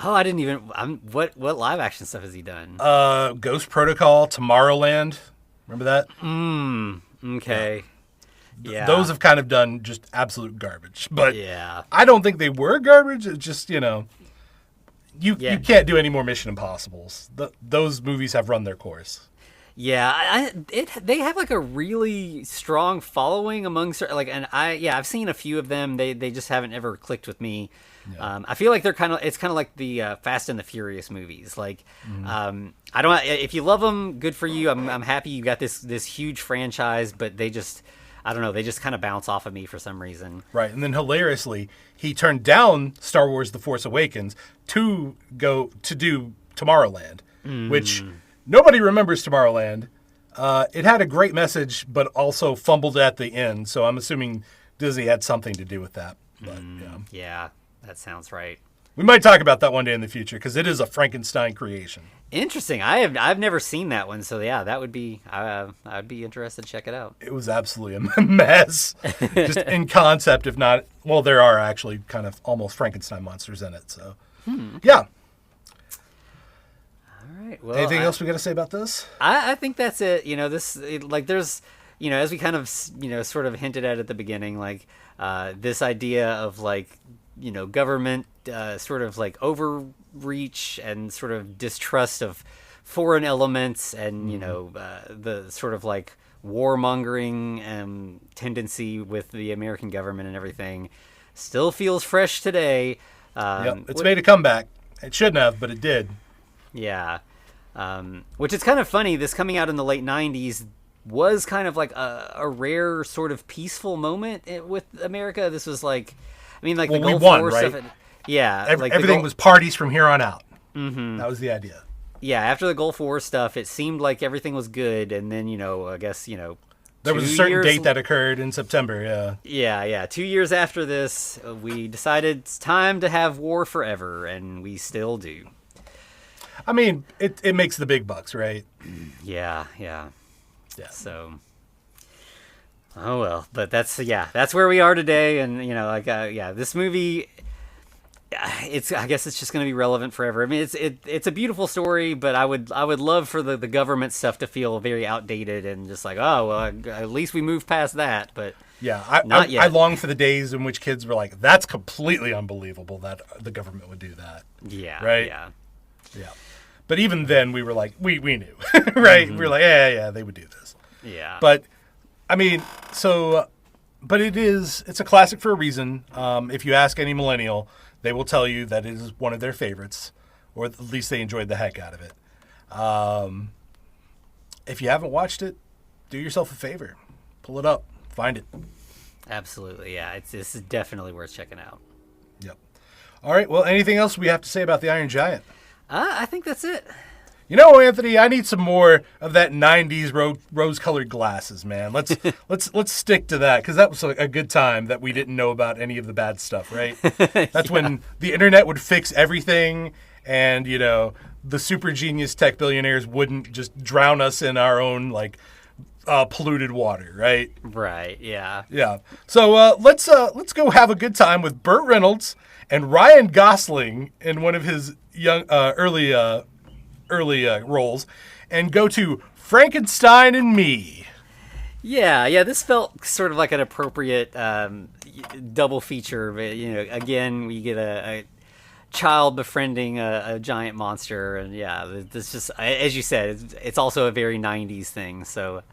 Oh, I didn't even. What live action stuff has he done? Ghost Protocol, Tomorrowland. Remember that? Okay. Yeah. Those have kind of done just absolute garbage. But yeah. I don't think they were garbage. It's just, you can't do any more Mission Impossibles. Those movies have run their course. Yeah, they have like a really strong following among I've seen a few of them. They just haven't ever clicked with me. Yeah. I feel like it's kind of like the Fast and the Furious movies. Like, I don't. If you love them, good for you. I'm happy you got this huge franchise, but they just, I don't know. They just kind of bounce off of me for some reason. Right, and then hilariously, he turned down Star Wars: The Force Awakens to go to do Tomorrowland, which nobody remembers Tomorrowland. It had a great message, but also fumbled at the end. So I'm assuming Disney had something to do with that. But yeah. That sounds right. We might talk about that one day in the future because it is a Frankenstein creation. Interesting. I've never seen that one, so yeah, that would be I'd be interested to check it out. It was absolutely a mess, just in concept, if not. Well, there are actually kind of almost Frankenstein monsters in it. So, yeah. All right. Well, anything else we got to say about this? I think that's it. There's as we kind of sort of hinted at the beginning, like this idea of like. Government sort of like overreach and sort of distrust of foreign elements and, the sort of like warmongering tendency with the American government and everything still feels fresh today. It's made a comeback. It shouldn't have, but it did. Yeah. Which is kind of funny. This coming out in the late 90s was kind of like a rare sort of peaceful moment with America. This was like... the Gulf War right? stuff. Yeah. Everything was parties from here on out. Mm-hmm. That was the idea. Yeah, after the Gulf War stuff, it seemed like everything was good. And then, I guess, There was a certain date that occurred in September, yeah. Yeah. 2 years after this, we decided it's time to have war forever, and we still do. I mean, it makes the big bucks, right? Yeah. So, oh well, but that's where we are today, and this movie, I guess it's just going to be relevant forever. I mean, it's a beautiful story, but I would love for the government stuff to feel very outdated and just like, oh well, at least we moved past that, but. Yeah, not yet. I long for the days in which kids were like, that's completely unbelievable that the government would do that. Yeah. Right? Yeah. But even then, we were like, we knew, right? We were like, yeah, they would do this. Yeah. But, I mean, but it's a classic for a reason. If you ask any millennial, they will tell you that it is one of their favorites, or at least they enjoyed the heck out of it. If you haven't watched it, do yourself a favor. Pull it up. Find it. Absolutely, yeah. This is definitely worth checking out. Yep. All right, well, anything else we have to say about the Iron Giant? I think that's it. You know, Anthony, I need some more of that '90s rose-colored glasses, man. Let's stick to that, because that was a good time that we didn't know about any of the bad stuff, right? That's when the internet would fix everything, and the super genius tech billionaires wouldn't just drown us in our own polluted water, right? Right. Yeah. Yeah. So let's go have a good time with Burt Reynolds and Ryan Gosling in one of his young early roles, and go to Frankenstein and Me. Yeah. This felt sort of like an appropriate double feature. But, again, we get a child befriending a giant monster, and this just, as you said, it's also a very '90s thing. So.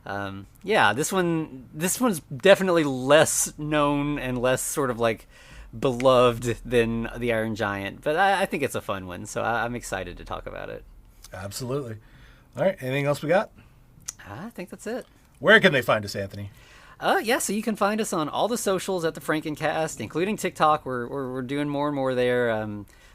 This one's definitely less known and less sort of beloved than the Iron Giant, but I think it's a fun one, so I'm excited to talk about it. Absolutely. All right, anything else we got? I think that's it. Where can they find us, Anthony? So you can find us on all the socials at the Frankencast, including TikTok. We're doing more and more there.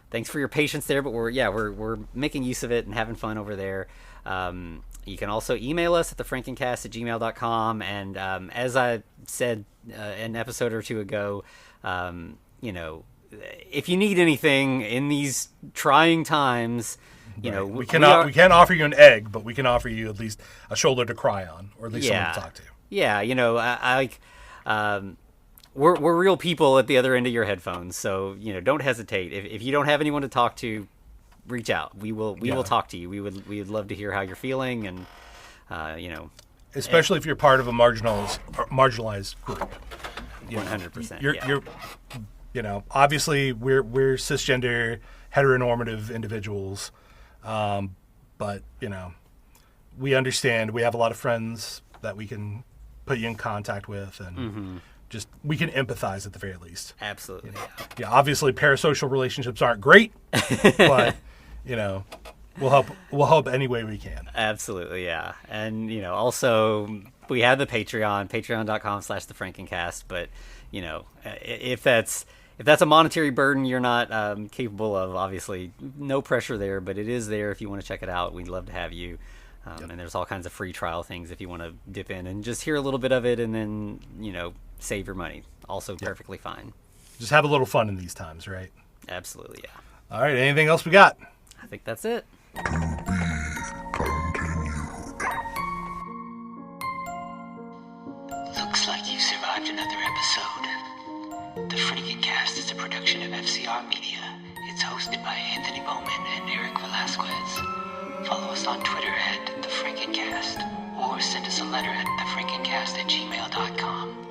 Thanks for your patience there, but we're making use of it and having fun over there. You can also email us at thefrankencast@gmail.com, and as I said an episode or two ago, if you need anything in these trying times, we can't offer you an egg, but we can offer you at least a shoulder to cry on, or at least someone to talk to. Yeah, we're real people at the other end of your headphones, so don't hesitate. If you don't have anyone to talk to, reach out. We will talk to you. We would love to hear how you're feeling, and especially if you're part of a marginalized group. 100%. You're obviously we're cisgender heteronormative individuals, but we understand. We have a lot of friends that we can put you in contact with, and just we can empathize at the very least. Absolutely. Yeah. Obviously, parasocial relationships aren't great, but we'll help any way we can. Absolutely, yeah. And also we have the patreon.com/thefrankencast, but if that's a monetary burden you're not capable of, obviously no pressure there, but it is there if you want to check it out. We'd love to have you. And there's all kinds of free trial things if you want to dip in and just hear a little bit of it, and then save your money. Also perfectly fine. Just have a little fun in these times, right? Absolutely, yeah. All right, anything else we got? I think that's it. Looks like you survived another episode. The Frankencast is a production of FCR Media. It's hosted by Anthony Bowman and Eric Velasquez. Follow us on Twitter at The Frankencast, or send us a letter at thefrankencast@gmail.com.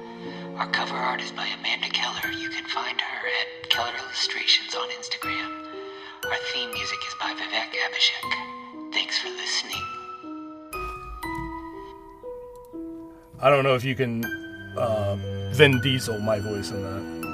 Our cover art is by Amanda Keller. You can find her at Keller Illustrations on Instagram. Our theme music is by Vivek Abhishek. Thanks for listening. I don't know if you can Vin Diesel my voice in that.